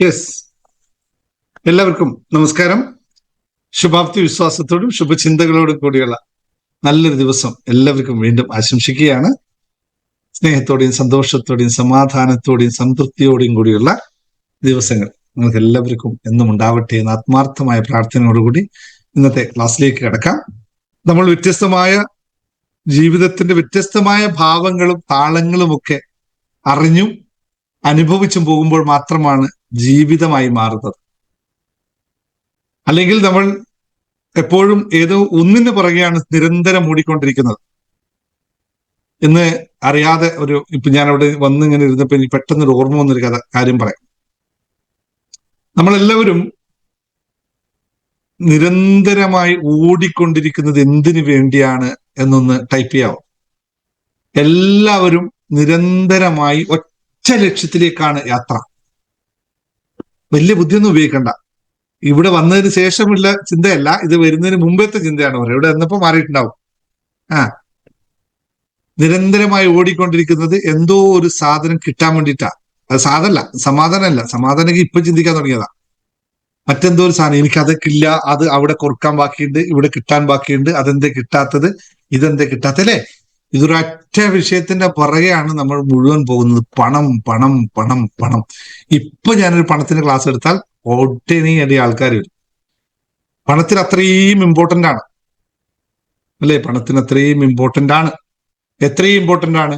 Yes, എല്ലാവർക്കും നമസ്കാരം. ശുഭാപ്തി വിശ്വാസത്തോടും ശുഭചിന്തകളോടും കൂടിയുള്ള നല്ലൊരു ദിവസം എല്ലാവർക്കും വീണ്ടും ആശംസിക്കുകയാണ്. സ്നേഹത്തോടെയും സന്തോഷത്തോടെയും സമാധാനത്തോടെയും സംതൃപ്തിയോടെയും കൂടിയുള്ള ദിവസങ്ങൾ നിങ്ങൾക്ക് എല്ലാവർക്കും എന്നും ഉണ്ടാവട്ടെ എന്ന ആത്മാർത്ഥമായ പ്രാർത്ഥനയോടുകൂടി ഇന്നത്തെ ക്ലാസ്സിലേക്ക് കിടക്കാം. നമ്മൾ വ്യത്യസ്തമായ ജീവിതത്തിന്റെ വ്യത്യസ്തമായ ഭാവങ്ങളും താളങ്ങളും ഒക്കെ അറിഞ്ഞും അനുഭവിച്ചും പോകുമ്പോൾ മാത്രമാണ് ജീവിതമായി മാറുന്നത്. അല്ലെങ്കിൽ നമ്മൾ എപ്പോഴും ഏതോ ഒന്നിന് പുറകെയാണ് നിരന്തരം മൂടിക്കൊണ്ടിരിക്കുന്നത്. ഇന്ന് അറിയാതെ ഇപ്പൊ ഞാൻ അവിടെ വന്നിങ്ങനെ ഇരുന്നപ്പോ എനിക്ക് പെട്ടെന്നൊരു ഓർമ്മ വന്നൊരു കാര്യം പറയാം. നമ്മളെല്ലാവരും നിരന്തരമായി ഓടിക്കൊണ്ടിരിക്കുന്നത് എന്തിനു വേണ്ടിയാണ് എന്നൊന്ന് ടൈപ്പ് ചെയ്യാവോ? എല്ലാവരും നിരന്തരമായി ഒറ്റ ലക്ഷ്യത്തിലേക്കാണ് യാത്ര. വലിയ ബുദ്ധിയൊന്നും ഉപയോഗിക്കണ്ട. ഇവിടെ വന്നതിന് ശേഷമുള്ള ചിന്തയല്ല, ഇത് വരുന്നതിന് മുമ്പത്തെ ചിന്തയാണ് പറയുക. ഇവിടെ വന്നപ്പോ മാറിയിട്ടുണ്ടാവും. നിരന്തരമായി ഓടിക്കൊണ്ടിരിക്കുന്നത് എന്തോ ഒരു സാധനം കിട്ടാൻ വേണ്ടിയിട്ടാ. അത് സമാധാനമല്ല. സമാധാനം ഇപ്പൊ ചിന്തിക്കാൻ തുടങ്ങിയതാ. മറ്റെന്തോ ഒരു സാധനം, എനിക്ക് അതൊക്കെ ഇല്ല, അത് അവിടെ കൊടുക്കാൻ ബാക്കിയുണ്ട്, ഇവിടെ കിട്ടാൻ ബാക്കിയുണ്ട്, അതെന്തേ കിട്ടാത്തത്, ഇതെന്തേ കിട്ടാത്തല്ലേ? ഇതൊരൊറ്റ വിഷയത്തിന്റെ പുറകെയാണ് നമ്മൾ മുഴുവൻ പോകുന്നത്. പണം പണം പണം പണം. ഇപ്പൊ ഞാനൊരു പണത്തിന്റെ ക്ലാസ് എടുത്താൽ ഒട്ടനേറെ ആൾക്കാർ വരും. പണത്തിന് അത്രയും ഇമ്പോർട്ടന്റ് ആണ് അല്ലെ? പണത്തിന് അത്രയും ഇമ്പോർട്ടന്റ് ആണ്. എത്രയും ഇമ്പോർട്ടന്റ് ആണ്?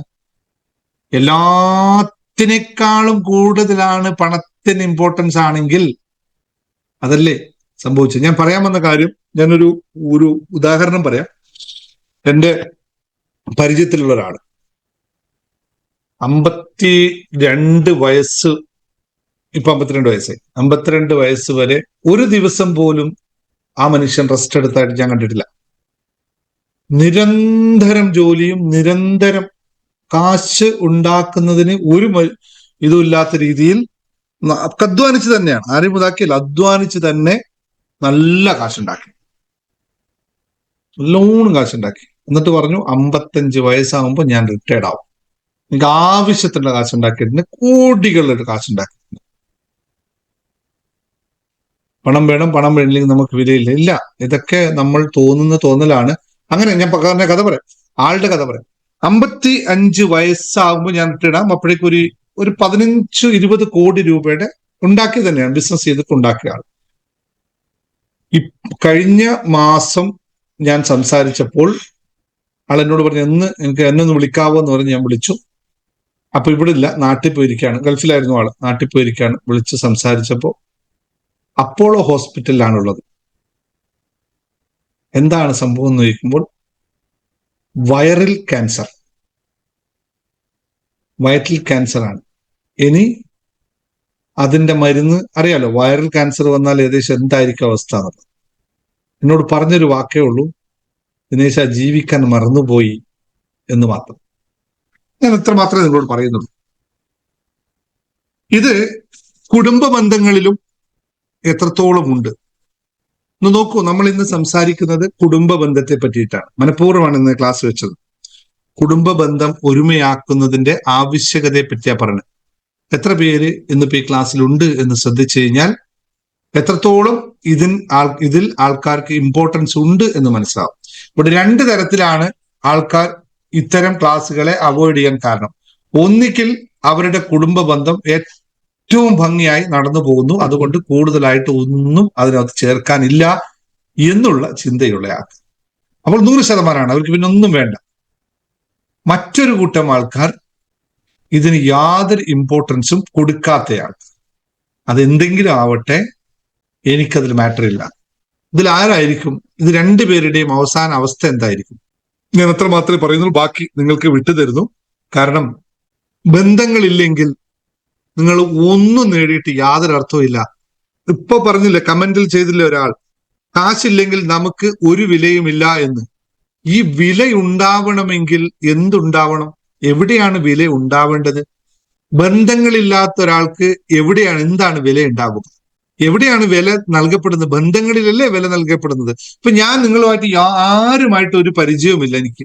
എല്ലാത്തിനേക്കാളും കൂടുതലാണ് പണത്തിന് ഇമ്പോർട്ടൻസ് ആണെങ്കിൽ അതല്ലേ സംഭവിച്ചത്. ഞാൻ പറയാൻ വന്ന കാര്യം, ഞാനൊരു ഉദാഹരണം പറയാം. എന്റെ പരിചയത്തിലുള്ള ഒരാള് 52 വയസ്സ്, ഇപ്പൊ 52 വയസ്സായി. 52 വയസ്സ് വരെ ഒരു ദിവസം പോലും ആ മനുഷ്യൻ റെസ്റ്റ് എടുത്തായിട്ട് ഞാൻ കണ്ടിട്ടില്ല. നിരന്തരം ജോലിയും നിരന്തരം കാശ് ഉണ്ടാക്കുന്നതിന് ഒരു ഇതുമില്ലാത്ത രീതിയിൽ അധ്വാനിച്ച് തന്നെയാണ്, ആരും ഇതാക്കിയല്ല, അധ്വാനിച്ച് തന്നെ നല്ല കാശുണ്ടാക്കി, നല്ലോണം കാശുണ്ടാക്കി. എന്നിട്ട് പറഞ്ഞു 55 വയസ്സാകുമ്പോൾ ഞാൻ റിട്ടയർഡ് ആവും. എനിക്ക് ആവശ്യത്തിനുള്ള കാശുണ്ടാക്കിയിട്ടുണ്ട്, കോടികളുടെ കാശുണ്ടാക്കിയിട്ടുണ്ട്. പണം വേണം, പണം വേണില്ലെങ്കിൽ നമുക്ക് വിലയില്ല. ഇല്ല, ഇതൊക്കെ നമ്മൾ തോന്നലാണ്. അങ്ങനെ ഞാൻ പറഞ്ഞ കഥ പറയാം, ആളുടെ കഥ പറയാം. 55 വയസ്സാകുമ്പോൾ ഞാൻ റിട്ടയർഡ് ആകും. അപ്പോഴേക്കും ഒരു 15-20 കോടി രൂപയുടെ ഉണ്ടാക്കി തന്നെയാണ്, ബിസിനസ് ചെയ്തിട്ട് ഉണ്ടാക്കിയ ആൾ. കഴിഞ്ഞ മാസം ഞാൻ സംസാരിച്ചപ്പോൾ ആൾ എന്നോട് പറഞ്ഞു, എന്നെ ഒന്ന് വിളിക്കാവോ എന്ന് പറഞ്ഞ് ഞാൻ വിളിച്ചു. അപ്പൊ ഇവിടെ ഇല്ല, നാട്ടിൽ പോയിരിക്കുകയാണ്. ഗൾഫിലായിരുന്നു ആള്, നാട്ടിൽ പോയിരിക്കുകയാണ്. വിളിച്ച് സംസാരിച്ചപ്പോ അപ്പോളോ ഹോസ്പിറ്റലിലാണുള്ളത്. എന്താണ് സംഭവം എന്ന് ചോദിക്കുമ്പോൾ, വയറിൽ ക്യാൻസർ ആണ്. ഇനി അതിന്റെ മരുന്ന് അറിയാലോ, വൈറൽ ക്യാൻസർ വന്നാൽ ഏകദേശം എന്തായിരിക്കും അവസ്ഥ എന്നുള്ളത്. എന്നോട് പറഞ്ഞൊരു വാക്കേ ഉള്ളൂ, ദിനേശ ജീവിക്കാൻ മറന്നുപോയി എന്ന് മാത്രം. ഞാൻ ഇത്ര മാത്രമേ നിങ്ങളോട് പറയുന്നുള്ളൂ. ഇത് കുടുംബ ബന്ധങ്ങളിലും എത്രത്തോളം ഉണ്ട് എന്ന് നോക്കൂ. നമ്മൾ ഇന്ന് സംസാരിക്കുന്നത് കുടുംബ ബന്ധത്തെ പറ്റിയിട്ടാണ്. മനഃപൂർവ്വമാണ് ഇന്ന് ക്ലാസ് വെച്ചത്. കുടുംബ ബന്ധം ഒരുമയാക്കുന്നതിന്റെ ആവശ്യകതയെ പറ്റിയാ പറഞ്ഞത്. എത്ര പേര് ഇന്നിപ്പോ ഈ ക്ലാസ്സിലുണ്ട് എന്ന് ശ്രദ്ധിച്ചു കഴിഞ്ഞാൽ എത്രത്തോളം ഇതിൽ ആൾക്കാർക്ക് ഇമ്പോർട്ടൻസ് ഉണ്ട് എന്ന് മനസ്സിലാവും. ഇവിടെ 2 തരത്തിലാണ് ആൾക്കാർ ഇത്തരം ക്ലാസ്സുകളെ അവോയ്ഡ് ചെയ്യാൻ കാരണം. ഒന്നിക്കിൽ അവരുടെ കുടുംബ ബന്ധം ഏറ്റവും ഭംഗിയായി നടന്നു പോകുന്നു, അതുകൊണ്ട് കൂടുതലായിട്ട് ഒന്നും അതിനകത്ത് ചേർക്കാനില്ല എന്നുള്ള ചിന്തയുള്ള ആൾക്കാർ. അപ്പോൾ 100% അവർക്ക് പിന്നെ ഒന്നും വേണ്ട. മറ്റൊരു കൂട്ടം ആൾക്കാർ ഇതിന് യാതൊരു ഇമ്പോർട്ടൻസും കൊടുക്കാത്തയാൾ. അതെന്തെങ്കിലും ആവട്ടെ, എനിക്കതിൽ മാറ്റർ ഇല്ല. ഇതിൽ ആരായിരിക്കും? ഇത് 2 പേരുടെയും അവസാന അവസ്ഥ എന്തായിരിക്കും? ഞാൻ അത്ര മാത്രമേ പറയുന്നുള്ളൂ, ബാക്കി നിങ്ങൾക്ക് വിട്ടുതരുന്നു. കാരണം ബന്ധങ്ങളില്ലെങ്കിൽ നിങ്ങൾ ഒന്നും നേടിയിട്ട് യാതൊരു അർത്ഥവും ഇല്ല. ഇപ്പൊ പറഞ്ഞില്ല, കമന്റിൽ ചെയ്തില്ല ഒരാൾ, കാശില്ലെങ്കിൽ നമുക്ക് ഒരു വിലയുമില്ല എന്ന്. ഈ വില ഉണ്ടാവണമെങ്കിൽ എന്തുണ്ടാവണം? എവിടെയാണ് വില ഉണ്ടാവേണ്ടത്? ബന്ധങ്ങളില്ലാത്ത ഒരാൾക്ക് എന്താണ് വില ഉണ്ടാകുക? എവിടെയാണ് വില നൽകപ്പെടുന്നത്? ബന്ധങ്ങളിലല്ലേ വില നൽകപ്പെടുന്നത്. ഇപ്പൊ ഞാൻ നിങ്ങളുമായിട്ട് ആരുമായിട്ട് ഒരു പരിചയവുമില്ല. എനിക്ക്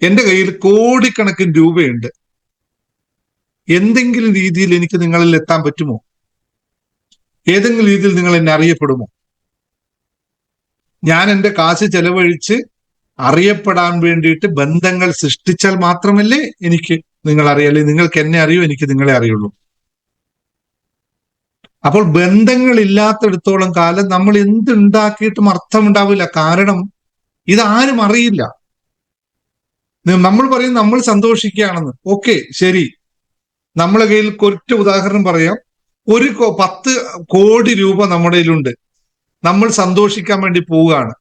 എന്റെ കയ്യിൽ കോടിക്കണക്കിന് രൂപയുണ്ട്. എന്തെങ്കിലും രീതിയിൽ എനിക്ക് നിങ്ങളിൽ എത്താൻ പറ്റുമോ? ഏതെങ്കിലും രീതിയിൽ നിങ്ങൾ എന്നെ അറിയപ്പെടുമോ? ഞാൻ എൻ്റെ കാശ് ചെലവഴിച്ച് അറിയപ്പെടാൻ വേണ്ടിയിട്ട് ബന്ധങ്ങൾ സൃഷ്ടിച്ചാൽ മാത്രമല്ലേ എനിക്ക് നിങ്ങൾ അറിയല്ലേ, നിങ്ങൾക്ക് എന്നെ അറിയൂ, എനിക്ക് നിങ്ങളെ അറിയുള്ളൂ. അപ്പോൾ ബന്ധങ്ങൾ ഇല്ലാത്തിടത്തോളം കാലം നമ്മൾ എന്തുണ്ടാക്കിയിട്ടും അർത്ഥമുണ്ടാവില്ല. കാരണം ഇതാരും അറിയില്ല. നമ്മൾ പറയും നമ്മൾ സന്തോഷിക്കുകയാണെന്ന്. ഓക്കെ, ശരി. നമ്മളെ കയ്യിൽ ഒറ്റ ഉദാഹരണം പറയാം. 10 കോടി രൂപ നമ്മുടെ കയ്യിലുണ്ട്. നമ്മൾ സന്തോഷിക്കാൻ വേണ്ടി പോവുകയാണ്.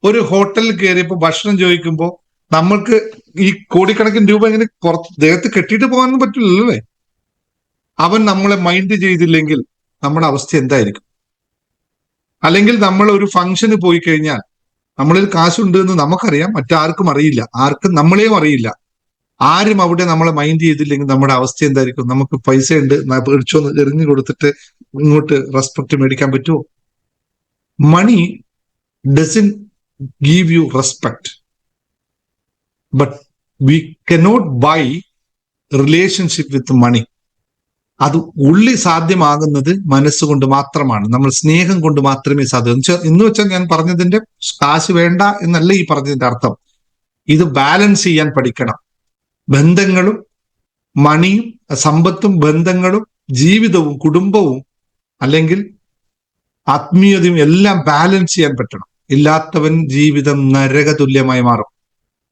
ഒരു ഹോട്ടലിൽ കയറിയപ്പോൾ ഭക്ഷണം ചോദിക്കുമ്പോൾ നമ്മൾക്ക് ഈ കോടിക്കണക്കിന് രൂപ ഇങ്ങനെ ദേഹത്ത് കെട്ടിയിട്ട് പോകാനൊന്നും പറ്റില്ലല്ലേ. അവൻ നമ്മളെ മൈൻഡ് ചെയ്തില്ലെങ്കിൽ നമ്മുടെ അവസ്ഥ എന്തായിരിക്കും? അല്ലെങ്കിൽ നമ്മൾ ഒരു ഫംഗ്ഷന് പോയി കഴിഞ്ഞാൽ നമ്മളിൽ കാശുണ്ട് എന്ന് നമുക്കറിയാം, മറ്റാർക്കും അറിയില്ല, ആർക്കും നമ്മളെയും അറിയില്ല. ആരും അവിടെ നമ്മളെ മൈൻഡ് ചെയ്തില്ലെങ്കിൽ നമ്മുടെ അവസ്ഥ എന്തായിരിക്കും? നമുക്ക് പൈസ ഉണ്ട്, പേടിച്ചോന്ന് എറിഞ്ഞു കൊടുത്തിട്ട് ഇങ്ങോട്ട് റെസ്പെക്ട് മേടിക്കാൻ പറ്റുമോ? Money doesn't give you respect, but we cannot buy relationship with money. അത് ഉള്ളി സാധ്യമാകുന്നത് മനസ്സുകൊണ്ട് മാത്രമാണ്. നമ്മൾ സ്നേഹം കൊണ്ട് മാത്രമേ സാധ്യം. എന്ന് വെച്ചാൽ ഞാൻ പറഞ്ഞതിന്റെ കാശ് വേണ്ട എന്നല്ല ഈ പറഞ്ഞതിന്റെ അർത്ഥം. ഇത് ബാലൻസ് ചെയ്യാൻ പഠിക്കണം. ബന്ധങ്ങളും മണിയും സമ്പത്തും ബന്ധങ്ങളും ജീവിതവും കുടുംബവും അല്ലെങ്കിൽ ആത്മീയതയും എല്ലാം ബാലൻസ് ചെയ്യാൻ പറ്റണം. ഇല്ലാത്തവൻ ജീവിതം നരകതുല്യമായി മാറും.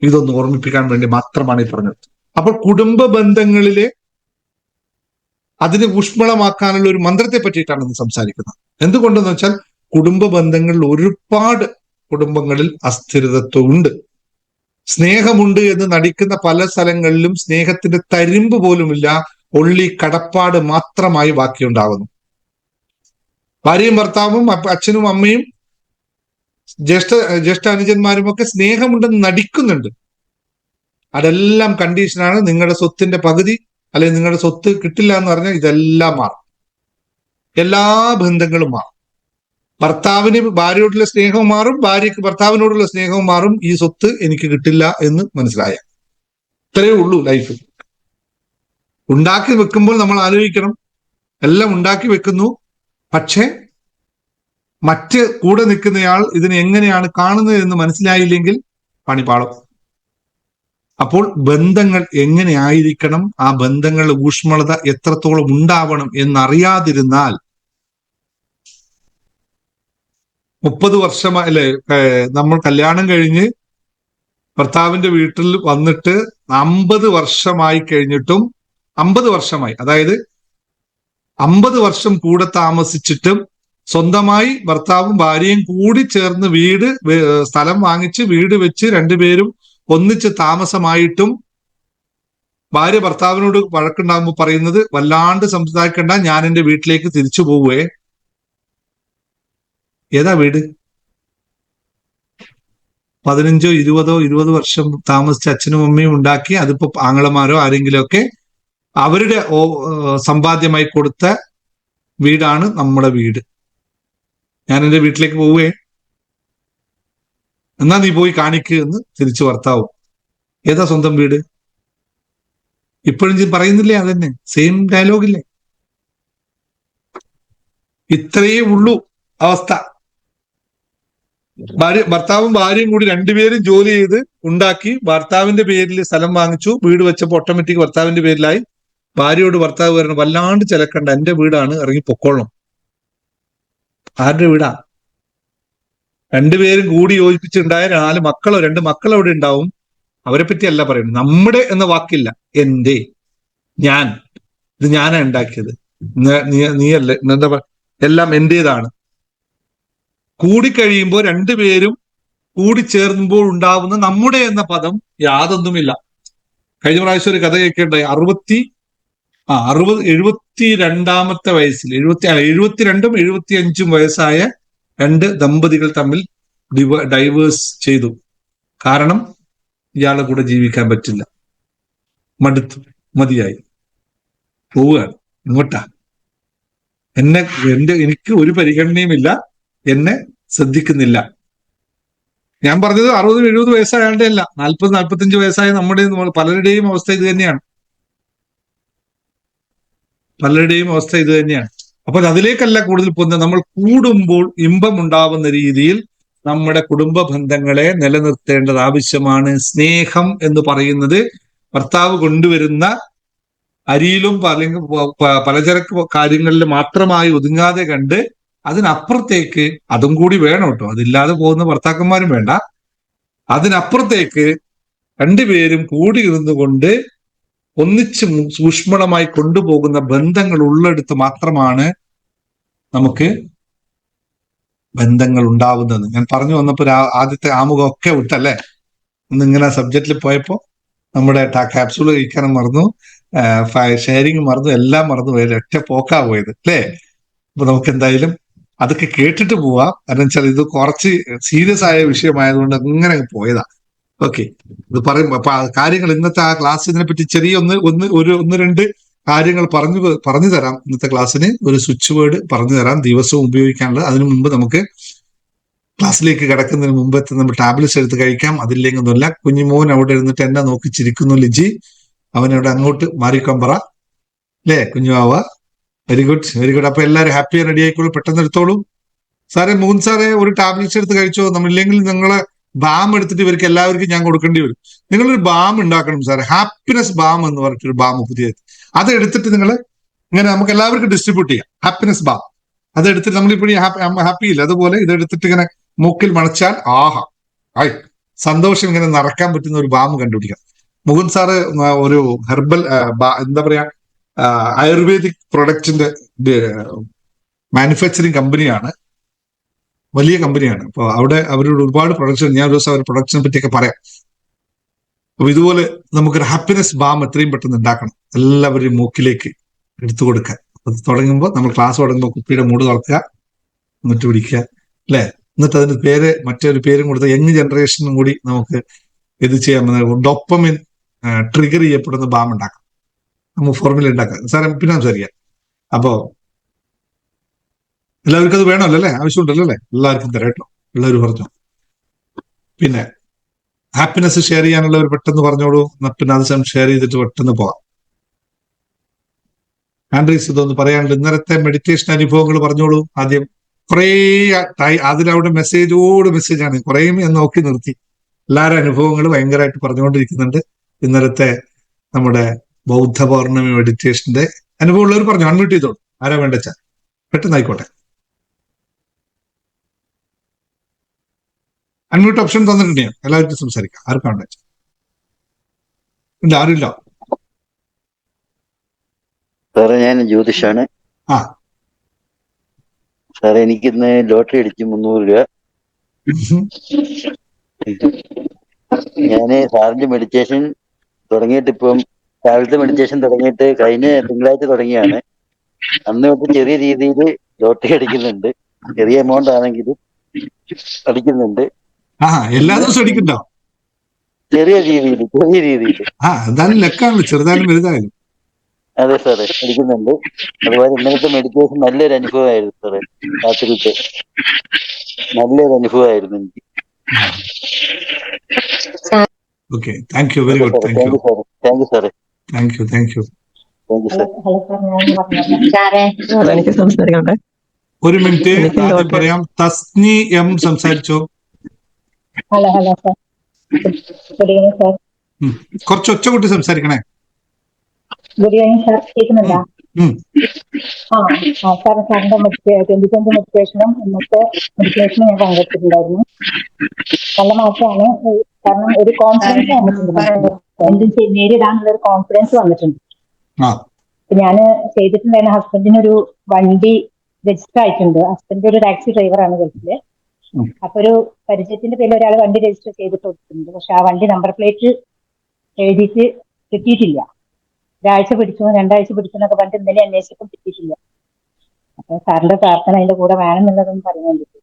ഇതൊന്ന് ഓർമ്മിപ്പിക്കാൻ വേണ്ടി മാത്രമാണ് ഈ പറഞ്ഞത്. അപ്പോൾ കുടുംബ ബന്ധങ്ങളിലെ അതിനെ ഊഷ്മളമാക്കാനുള്ള ഒരു മന്ത്രത്തെ പറ്റിയിട്ടാണ് ഇന്ന് സംസാരിക്കുന്നത്. എന്തുകൊണ്ടെന്ന് വെച്ചാൽ കുടുംബ ബന്ധങ്ങളിൽ ഒരുപാട് കുടുംബങ്ങളിൽ അസ്ഥിരതത്വമുണ്ട്. സ്നേഹമുണ്ട് എന്ന് നടിക്കുന്ന പല സ്ഥലങ്ങളിലും സ്നേഹത്തിന്റെ തരിമ്പ് പോലുമില്ല, ഒള്ളി കടപ്പാട് മാത്രമായി ബാക്കിയുണ്ടാകുന്നു. ഭാര്യയും ഭർത്താവും അച്ഛനും അമ്മയും ജ്യേഷ്ഠ അനുജന്മാരും ഒക്കെ സ്നേഹമുണ്ടെന്ന് നടിക്കുന്നുണ്ട്. അതെല്ലാം കണ്ടീഷനാണ്. നിങ്ങളുടെ സ്വത്തിന്റെ പകുതി അല്ലെങ്കിൽ നിങ്ങളുടെ സ്വത്ത് കിട്ടില്ല എന്ന് പറഞ്ഞാൽ ഇതെല്ലാം മാറും. എല്ലാ ബന്ധങ്ങളും മാറും. ഭർത്താവിന് ഭാര്യയോടുള്ള സ്നേഹവും മാറും, ഭാര്യയ്ക്ക് ഭർത്താവിനോടുള്ള സ്നേഹവും മാറും. ഈ സ്വത്ത് എനിക്ക് കിട്ടില്ല എന്ന് മനസ്സിലായ ഇത്രയേ ഉള്ളൂ ലൈഫ്. ഉണ്ടാക്കി വെക്കുമ്പോൾ നമ്മൾ ആലോചിക്കണം, എല്ലാം ഉണ്ടാക്കി വെക്കുന്നു, പക്ഷെ മറ്റ് കൂടെ നിൽക്കുന്നയാൾ ഇതിനെ എങ്ങനെയാണ് കാണുന്നത് എന്ന് മനസ്സിലായില്ലെങ്കിൽ പണിപാളും. അപ്പോൾ ബന്ധങ്ങൾ എങ്ങനെ ആയിരിക്കണം, ആ ബന്ധങ്ങളുടെ ഊഷ്മളത എത്രത്തോളം ഉണ്ടാവണം എന്നറിയാതിരുന്നാൽ 30 വർഷമായി അല്ലെ നമ്മൾ കല്യാണം കഴിഞ്ഞ് ഭർത്താവിന്റെ വീട്ടിൽ വന്നിട്ട് 50 വർഷമായി കഴിഞ്ഞിട്ടും 50 വർഷമായി, അതായത് 50 വർഷം കൂടെ താമസിച്ചിട്ടും സ്വന്തമായി ഭർത്താവും ഭാര്യയും കൂടി ചേർന്ന് സ്ഥലം വാങ്ങിച്ച് വീട് വെച്ച് രണ്ടുപേരും ഒന്നിച്ച് താമസമായിട്ടും ഭാര്യ ഭർത്താവിനോട് വഴക്കുണ്ടാകുമ്പോൾ പറയുന്നത് വല്ലാണ്ട് സംസാരിക്കണ്ട, ഞാൻ എൻ്റെ വീട്ടിലേക്ക് തിരിച്ചു പോവുകയെ. ഏതാ വീട്? 15 20 വർഷം താമസിച്ച അച്ഛനും അമ്മയും ഉണ്ടാക്കി, അതിപ്പോ ആങ്ങളമാരോ ആരെങ്കിലും ഒക്കെ അവരുടെ സമ്പാദ്യമായി കൊടുത്ത വീടാണ് നമ്മുടെ വീട്. ഞാൻ എൻ്റെ വീട്ടിലേക്ക് പോവുകയെ, എന്നാ നീ പോയി കാണിക്കുക എന്ന് തിരിച്ചു ഭർത്താവും. ഏതാ സ്വന്തം വീട്? ഇപ്പോഴും പറയുന്നില്ലേ? അതന്നെ സെയിം ഡയലോഗില്ലേ? ഇത്രയേ ഉള്ളൂ അവസ്ഥ. ഭർത്താവും ഭാര്യയും കൂടി രണ്ടുപേരും ജോലി ചെയ്ത് ഉണ്ടാക്കി ഭർത്താവിന്റെ പേരിൽ സ്ഥലം വാങ്ങിച്ചു, വീട് വെച്ചപ്പോൾ ഓട്ടോമാറ്റിക് ഭർത്താവിന്റെ പേരിലായി. ഭാര്യയോട് ഭർത്താവ് പറയണം, വല്ലാണ്ട് ചിലക്കണ്ട, എന്റെ വീടാണ്, ഇറങ്ങി പൊക്കോളണം. ആരുടെ വീടാ? രണ്ടുപേരും കൂടി യോജിപ്പിച്ചുണ്ടായ 4 മക്കളോ 2 മക്കളോ അവിടെ ഉണ്ടാവും. അവരെ പറ്റിയല്ല പറയുന്നത്. നമ്മുടെ എന്ന വാക്കില്ല. എന്റെ, ഞാൻ, ഇത് ഞാനാ ഉണ്ടാക്കിയത്, നീയല്ലേ, എന്താ പറയുക, എല്ലാം എന്റേതാണ്. കൂടിക്കഴിയുമ്പോൾ രണ്ടുപേരും കൂടി ചേർന്നുമ്പോൾ ഉണ്ടാവുന്ന നമ്മുടെ എന്ന പദം യാതൊന്നുമില്ല. കഴിഞ്ഞ പ്രാവശ്യം ഒരു കഥ കേൾക്കേണ്ടായി. 72 വയസ്സിൽ 72ഉം 75ഉം വയസ്സായ 2 ദമ്പതികൾ തമ്മിൽ ഡൈവേഴ്സ് ചെയ്തു. കാരണം ഇയാളെ കൂടെ ജീവിക്കാൻ പറ്റില്ല, മടുത്തു, മതിയായി, പോവുകയാണ്. ഇങ്ങോട്ടാ? എനിക്ക് ഒരു പരിഗണനയുമില്ല, എന്നെ ശ്രദ്ധിക്കുന്നില്ല. ഞാൻ പറഞ്ഞത് 60-70 വയസ്സായാളുടെ അല്ല, 40-45 വയസ്സായ നമ്മുടെ പലരുടെയും അവസ്ഥ ഇത് തന്നെയാണ്. അപ്പൊ അതിലേക്കല്ല കൂടുതൽ പോകുന്നത്. നമ്മൾ കൂടുമ്പോൾ ഇമ്പം ഉണ്ടാവുന്ന രീതിയിൽ നമ്മുടെ കുടുംബ ബന്ധങ്ങളെ നിലനിർത്തേണ്ടത് ആവശ്യമാണ്. സ്നേഹം എന്ന് പറയുന്നത് ഭർത്താവ് കൊണ്ടുവരുന്ന അരിയിലും അല്ലെങ്കിൽ പലചരക്ക് കാര്യങ്ങളിൽ മാത്രമായി ഒതുങ്ങാതെ കണ്ട് അതിനപ്പുറത്തേക്ക് അതും കൂടി വേണം കേട്ടോ. അതില്ലാതെ പോകുന്ന ഭർത്താക്കന്മാരും വേണ്ട. അതിനപ്പുറത്തേക്ക് രണ്ടുപേരും കൂടി ഇരുന്നുകൊണ്ട് ഒന്നിച്ച് സൂക്ഷ്മമായി കൊണ്ടുപോകുന്ന ബന്ധങ്ങൾ ഉള്ളിടത്ത് മാത്രമാണ് നമുക്ക് ബന്ധങ്ങൾ ഉണ്ടാവുന്നത്. ഞാൻ പറഞ്ഞു വന്നപ്പോൾ ആദ്യത്തെ ആമുഖം ഒക്കെ വിട്ടല്ലേ. ഇന്നിങ്ങനെ സബ്ജക്റ്റിൽ പോയപ്പോ നമ്മുടെ ക്യാപ്സൂൾ കഴിക്കാനും മറന്നു, ഷെയറിങ് മറന്നു, എല്ലാം മറന്നു പോയത്. ഒറ്റ പോക്കാ പോയത് അല്ലേ. അപ്പൊ നമുക്ക് എന്തായാലും അതൊക്കെ കേട്ടിട്ട് പോവാം. കാരണം വെച്ചാൽ ഇത് കുറച്ച് സീരിയസ് ആയ വിഷയമായതുകൊണ്ട് അങ്ങനെ പോയതാ. ഓക്കെ, ഇത് പറയുമ്പോ കാര്യങ്ങൾ ഇന്നത്തെ ആ ക്ലാസ്സിനെ പറ്റി ചെറിയ ഒന്ന് രണ്ട് കാര്യങ്ങൾ പറഞ്ഞു തരാം. ഇന്നത്തെ ക്ലാസ്സിന് ഒരു സ്വിച്ച് വേർഡ് പറഞ്ഞു തരാം, ദിവസവും ഉപയോഗിക്കാനുള്ളത്. അതിനു മുമ്പ് നമുക്ക് ക്ലാസ്സിലേക്ക് കിടക്കുന്നതിന് മുമ്പത്തെ നമ്മൾ ടാബ്ലറ്റ്സ് എടുത്ത് കഴിക്കാം. അതില്ലെങ്കിലൊന്നുമില്ല. കുഞ്ഞുമോൻ അവിടെ ഇരുന്നിട്ട് എന്നെ നോക്കി ചിരിക്കുന്നു. ലിജി അവനവിടെ അങ്ങോട്ട് മാറിക്കാൻ പറ അല്ലേ കുഞ്ഞുവാവ. Very good, very good. അപ്പൊ എല്ലാവരും ഹാപ്പി റെഡി ആയിക്കോളൂ, പെട്ടെന്ന് എടുത്തോളൂ. സാറേ മൂന്ന് സാറേ ഒരു ടാബ്ലറ്റ്സ് എടുത്ത് കഴിച്ചോ. നമ്മളില്ലെങ്കിൽ നിങ്ങളെ ബാം എടുത്തിട്ട് ഇവർക്ക് എല്ലാവർക്കും ഞാൻ കൊടുക്കേണ്ടി വരും. നിങ്ങളൊരു ബാം ഉണ്ടാക്കണം സാറേ, ഹാപ്പിനെസ് ബാം എന്ന് പറഞ്ഞിട്ടൊരു ബാം പുതിയത്. അത് എടുത്തിട്ട് നിങ്ങൾ ഇങ്ങനെ നമുക്ക് എല്ലാവർക്കും ഡിസ്ട്രിബ്യൂട്ട് ചെയ്യാം. ഹാപ്പിനെസ് ബാം അതെടുത്തിട്ട് നമ്മളിപ്പോഴും ഹാപ്പി ഇല്ല, അതുപോലെ ഇതെടുത്തിട്ട് ഇങ്ങനെ മൂക്കിൽ മണച്ചാൽ ആഹാ ആയി സന്തോഷം ഇങ്ങനെ നിറക്കാൻ പറ്റുന്ന ഒരു ബാം കണ്ടുപിടിക്കാം. മുകുന്ദ് സാറ് ഒരു ഹെർബൽ എന്താ പറയാ ആയുർവേദിക് പ്രൊഡക്റ്റിന്റെ മാനുഫാക്ചറിങ് കമ്പനിയാണ്, വലിയ കമ്പനിയാണ്. അപ്പൊ അവിടെ അവരോട് ഒരുപാട് പ്രൊഡക്ഷൻ, ഞാൻ ഒരു ദിവസം അവർ പ്രൊഡക്ഷനെ പറ്റിയൊക്കെ പറയാം. അപ്പൊ ഇതുപോലെ നമുക്കൊരു ഹാപ്പിനെസ് ബാം എത്രയും പെട്ടെന്ന് ഉണ്ടാക്കണം, എല്ലാവരുടെയും മൂക്കിലേക്ക് എടുത്തു കൊടുക്കാൻ. അത് തുടങ്ങുമ്പോൾ നമ്മൾ ക്ലാസ് തുടങ്ങുമ്പോൾ കുപ്പിയുടെ മൂട് തുറക്കുക, എന്നിട്ട് പിടിക്കുക അല്ലെ. എന്നിട്ട് അതിന്റെ പേര് മറ്റൊരു പേരും കൊടുത്ത് യങ് ജനറേഷനും കൂടി നമുക്ക് ഇത് ചെയ്യാൻ ഡോപ്പമിൻ ട്രിഗർ ചെയ്യപ്പെടുന്ന ബാം ഉണ്ടാക്കാം, നമുക്ക് ഫോർമുല ഉണ്ടാക്കാം. സാറേ പിന്നെ സംസാരിക്കാം. അപ്പോ എല്ലാവർക്കും അത് വേണമല്ലോ അല്ലേ, ആവശ്യമുണ്ടല്ലോ അല്ലേ, എല്ലാവർക്കും തരാം കേട്ടോ, എല്ലാവരും പറഞ്ഞു. പിന്നെ ഹാപ്പിനെസ് ഷെയർ ചെയ്യാനുള്ളവർ പെട്ടെന്ന് പറഞ്ഞോളൂ. പിന്നെ അത് ഷെയർ ചെയ്തിട്ട് പെട്ടെന്ന് പോവാം. ആൻഡ്രീസ് ഇതൊന്ന് പറയാനുണ്ട്. ഇന്നലത്തെ മെഡിറ്റേഷൻ അനുഭവങ്ങൾ പറഞ്ഞോളൂ ആദ്യം. കുറേ അതിലവിടെ മെസ്സേജാണ്, കുറേ ഞാൻ നോക്കി നിർത്തി. എല്ലാവരും അനുഭവങ്ങൾ ഭയങ്കരമായിട്ട് പറഞ്ഞുകൊണ്ടിരിക്കുന്നുണ്ട്. ഇന്നലത്തെ നമ്മുടെ ബൗദ്ധ പൗർണമി മെഡിറ്റേഷന്റെ അനുഭവമുള്ളവർ പറഞ്ഞു. അൺമ്യൂട്ട് ചെയ്തോളൂ, ആരാ വേണ്ടച്ചാ പെട്ടെന്നായിക്കോട്ടെ. അൺമ്യൂട്ട് ഓപ്ഷൻ തന്നിട്ടുണ്ട്, ഞാൻ എല്ലാവർക്കും സംസാരിക്കാം. ആർക്കാ വേണ്ടച്ച? ഇല്ല, ആരുമില്ല. സാറേ ഞാൻ ജ്യോതിഷാണ്. ആ സാറേ എനിക്കിന്ന് ലോട്ടറി അടിച്ചു 300 രൂപ. ഞാന് സാറിന്റെ മെഡിറ്റേഷൻ തുടങ്ങിയിട്ട് ഇപ്പം രാവിലത്തെ മെഡിറ്റേഷൻ തുടങ്ങിയിട്ട് കഴിഞ്ഞ തിങ്കളാഴ്ച തുടങ്ങിയാണ്. അന്ന് തൊട്ട് ചെറിയ രീതിയിൽ ലോട്ടറി അടിക്കുന്നുണ്ട്, ചെറിയ എമൗണ്ട് ആണെങ്കിലും അടിക്കുന്നുണ്ട്. എല്ലാ ദിവസവും അടിക്കണ്ടോ? ചെറിയ രീതിയിൽ എന്തായാലും ലക്കാണല്ലോ, ചെറുതായാലും വലുതായാലും. അതെ സാറേ, അടിക്കുന്നുണ്ട്. അതുപോലെ ഇന്നലത്തെ മെഡിറ്റേഷൻ നല്ലൊരു അനുഭവമായിരുന്നു സാറേ. രാത്രിയിലത്തെ നല്ലൊരു അനുഭവമായിരുന്നു എനിക്ക്. Okay, thank you, very good. Thank you സാറേ. താങ്ക് യു സാറേ. എനിക്ക് സംസാരിക്കണ്ടേ? ഒരു മിനിറ്റ് ആദ്യം പറയാം. തസ്നി എം സംസാരിച്ചോ. Hello sir. Good evening sir. കുറച്ച് ഒച്ച കൂട്ടി സംസാരിക്കണേ. ഗുഡ് ഈവനിങ് സാർ, കേൾക്കുന്നുണ്ടോ? സാർ, സാറിന്റെ 2020 മെഡിറ്റേഷനും ഇന്നത്തെ മെഡിറ്റേഷനും ഞാൻ പങ്കെടുത്തിട്ടുണ്ടായിരുന്നു. നല്ല മാറ്റമാണ്. കാരണം ഒരു കോൺഫിഡൻസ് വന്നിട്ടുണ്ട്, എന്തും നേരിടാനുള്ള ഒരു കോൺഫിഡൻസ് വന്നിട്ടുണ്ട്. ഞാൻ ചെയ്തിട്ടുണ്ടായിരുന്ന ഹസ്ബൻഡിനൊരു വണ്ടി രജിസ്റ്റർ ആയിട്ടുണ്ട്. ഹസ്ബൻഡ് ഒരു ടാക്സി ഡ്രൈവറാണ് ഗൾഫില്. അപ്പൊ ഒരു പരിചയത്തിന്റെ പേരിൽ ഒരാൾ വണ്ടി രജിസ്റ്റർ ചെയ്തിട്ട് കൊടുത്തിട്ടുണ്ട്. പക്ഷെ ആ വണ്ടി നമ്പർ പ്ലേറ്റ് എഴുതിയിട്ട് കിട്ടിയിട്ടില്ല. ഒരാഴ്ച പിടിച്ചു, 2 ആഴ്ച പിടിച്ചു എന്നൊക്കെ പറഞ്ഞിട്ട് ഇന്നലെ അന്വേഷിച്ചിട്ടും കിട്ടിയിട്ടില്ല. അപ്പൊ സാറിന്റെ പ്രാർത്ഥന അതിന്റെ കൂടെ വേണമെന്നുള്ളതൊന്നും പറയാൻ വേണ്ടിട്ട്.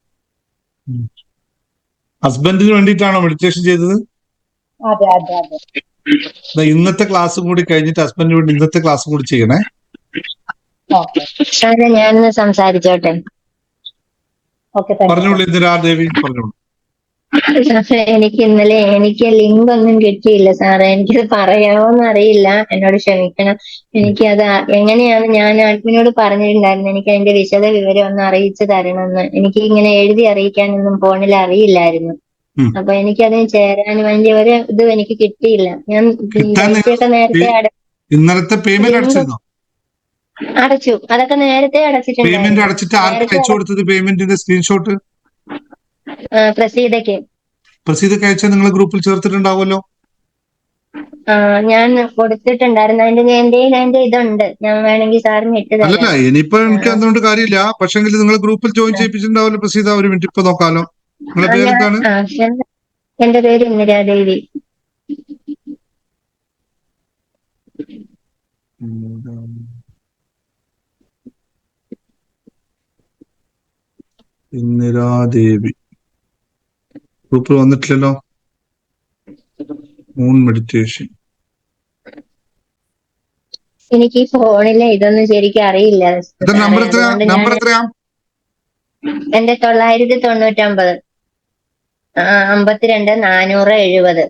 ഹസ്ബൻഡിന് വേണ്ടിയിട്ടാണോ മെഡിറ്റേഷൻ ചെയ്തത്? അതെ. ഇന്നത്തെ ക്ലാസ്സും കൂടി കഴിഞ്ഞിട്ട് ഹസ്ബൻഡിന് വേണ്ടി ഇന്നത്തെ ക്ലാസ്സും കൂടി ചെയ്യണേ. ഞാനൊന്ന് സംസാരിച്ചോട്ടെ? ഓക്കെ, പറഞ്ഞോളൂ ഇന്ദിരാദേവി, പറഞ്ഞോളൂ. എനിക്ക് ഇന്നലെ ലിങ്ക് ഒന്നും കിട്ടിയില്ല സാറേ. എനിക്കത് പറയാമോന്ന് അറിയില്ല. എന്നോട് ക്ഷമിക്കണം. എനിക്കത് എങ്ങനെയാണ്, ഞാൻ അഡ്മിനോട് പറഞ്ഞിട്ടുണ്ടായിരുന്നു എനിക്ക് അതിന്റെ വിശദ വിവരം ഒന്ന് അറിയിച്ചു തരണമെന്ന്. എനിക്ക് ഇങ്ങനെ എഴുതി അറിയിക്കാനൊന്നും ഫോണിൽ അറിയില്ലായിരുന്നു. ഉം. അപ്പൊ എനിക്കതിന് ചേരാൻ വേണ്ടി ഒരു ഇതും എനിക്ക് കിട്ടിയില്ല. ഞാൻ കിട്ടാൻ പൈസയൊക്കെ നേരത്തെ ഇന്നലത്തെ പേയ്മെന്റ് അടച്ചിരുന്നോ? അടച്ചു. അതൊക്കെ നേരത്തെ പേയ്മെന്റ് അടച്ചിട്ടുണ്ടായിരുന്നു. അടച്ചിട്ട് ആർക്ക് നേരത്തെ അയച്ചു കൊടുത്തത് പേയ്മെന്റിന്റെ സ്ക്രീൻഷോട്ട്? പ്രസീതയ്ക്ക്. പ്രസീദക്ക് അയച്ചാൽ നിങ്ങൾ ഗ്രൂപ്പിൽ ചേർത്തിട്ടുണ്ടാവുമല്ലോ. ഞാൻ കൊടുത്തിട്ടുണ്ടായിരുന്നു. അതിന്റെ ഇതുണ്ട്. ഞാൻ വേണമെങ്കിൽ സാറിന് ഇട്ട് അല്ലല്ല, തരാം. ഇനിയിപ്പോ എനിക്ക് അതുകൊണ്ട് കാര്യമില്ല. പക്ഷെങ്കിൽ നിങ്ങൾ ഗ്രൂപ്പിൽ ജോയിൻ ചെയ്യിപ്പിച്ചിട്ടുണ്ടാവുമല്ലോ പ്രസീദ. ഒരു മിനിറ്റ് ഇപ്പൊ നോക്കാലോ. നിങ്ങളെ പേരെന്താണ്? എന്റെ പേര് ഇന്ദിരാദേവി. ഇന്ദിരാദേവി. ഗ്രൂപ്പിൽ വന്നിട്ടില്ലല്ലോ. Moon meditation. എനിക്ക് ഈ ഫോണിലെ ഇതൊന്നും ശരിക്കും അറിയില്ല. നമ്പർ എത്രയാ? നമ്പർ എത്രയാ? എന്റെ 999 52 470.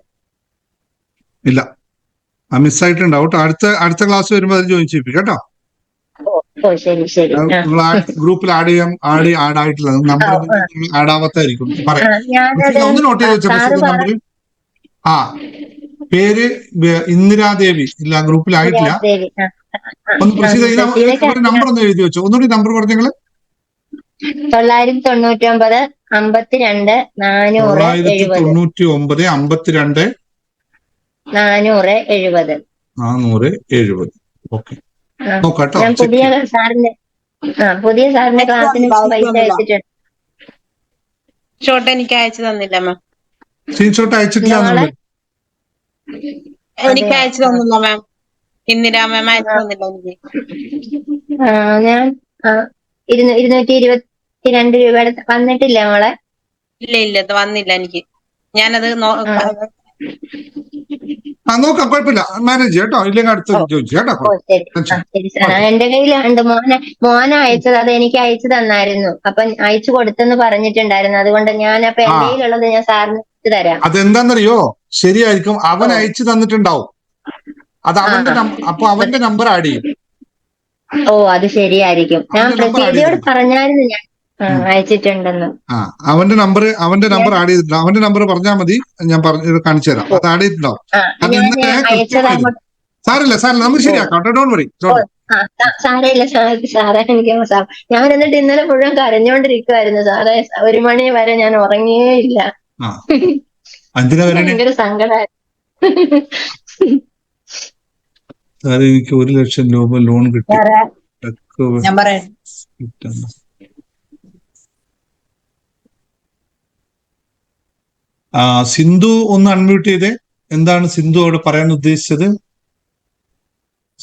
ഇല്ല, മിസ്സായിട്ടുണ്ടാവും കേട്ടോ. അടുത്ത ക്ലാസ് വരുമ്പോൾ അത് ജോയിൻ ചെയ്യിപ്പിക്കാം കേട്ടോ. ഓ ശരി ശരി. നിങ്ങൾ ഗ്രൂപ്പിൽ ആഡ് ആയിട്ടില്ല. നമ്പർ ആഡ് ആവാത്തായിരിക്കും. പറയാം. ഒന്ന് നോട്ട് ചെയ്ത് വെച്ചാൽ നമ്പർ. പേര് ഇന്ദിരാദേവി. ഇല്ല, ഗ്രൂപ്പിൽ ആയിട്ടില്ല. ഒന്ന് പ്രസീദ നമ്പർ ഒന്ന് എഴുതി വെച്ചോ. ഒന്നുകൂടി നമ്പർ പറഞ്ഞങ്ങള്. 999 52 470. 470. ഓക്കെ, നോക്കാട്ടോ. ഞാൻ പുതിയ സാറിന്റെ ക്ലാസ്സിന് പൈസ അയച്ചിട്ടുണ്ട്. ഷോട്ട് എനിക്ക് അയച്ചു തന്നില്ല മാം. സ്ക്രീൻഷോട്ട് അയച്ചിട്ടില്ല. എനിക്ക് അയച്ചു തന്നില്ല മാം. ഇന്ദിരാ മാം അയച്ചു തന്നില്ല എനിക്ക്. ഞാൻ 222 രൂപയുടെ വന്നിട്ടില്ല മോളെ. ഇല്ല വന്നില്ല എനിക്ക്. ഞാനത് നോക്കാം, കുഴപ്പമില്ല. മാനേജ് കേട്ടോ. ഇല്ലെങ്കിൽ അടുത്ത് ചോദിച്ചു കേട്ടോ. ശരി സാർ. എന്റെ കയ്യിലുണ്ട്. മോനെ അയച്ചത്, അത് എനിക്ക് അയച്ചു തന്നായിരുന്നു. അപ്പൊ അയച്ചു കൊടുത്തെന്ന് പറഞ്ഞിട്ടുണ്ടായിരുന്നു. അതുകൊണ്ട് ഞാൻ അപ്പൊ എന്റെ കയ്യിലുള്ളത് ഞാൻ സാറിന് അയച്ചു തരാം. അതെന്താന്നറിയോ? ശരിയായിരിക്കും, അവൻ അയച്ചു തന്നിട്ടുണ്ടാവും. അത് അപ്പൊ അവന്റെ നമ്പർ ആഡ് ചെയ്യും. ഓ, അത് ശരിയായിരിക്കും. ഞാൻ പ്രസീതയോട് പറഞ്ഞായിരുന്നു ഞാൻ അയച്ചിട്ടുണ്ടെന്ന്. അവന്റെ നമ്പർ ആഡ് ചെയ്തിട്ടുണ്ട്. അവന്റെ നമ്പർ പറഞ്ഞാൽ മതി, ഞാൻ കാണിച്ചു തരാം. അത് ആഡ് ചെയ്തിട്ടുണ്ടാവും. സാറില്ല, നമുക്ക് ശരിയാക്കാം. Don't worry. സാരമില്ല സാറേ. എനിക്ക് ഞാൻ എന്നിട്ട് ഇന്നലെ മുഴുവൻ കരഞ്ഞോണ്ടിരിക്കുവായിരുന്നു സാറേ. 1 മണി വരെ ഞാൻ ഉറങ്ങിയേ ഇല്ല. ഭയങ്കര സങ്കടമായിരുന്നു. സാറേ, എനിക്ക് 1 ലക്ഷം രൂപ ലോൺ കിട്ടി. സിന്ധു ഒന്ന് അൺമ്യൂട്ട് ചെയ്തേ. എന്താണ് സിന്ധു അവിടെ പറയാൻ ഉദ്ദേശിച്ചത്?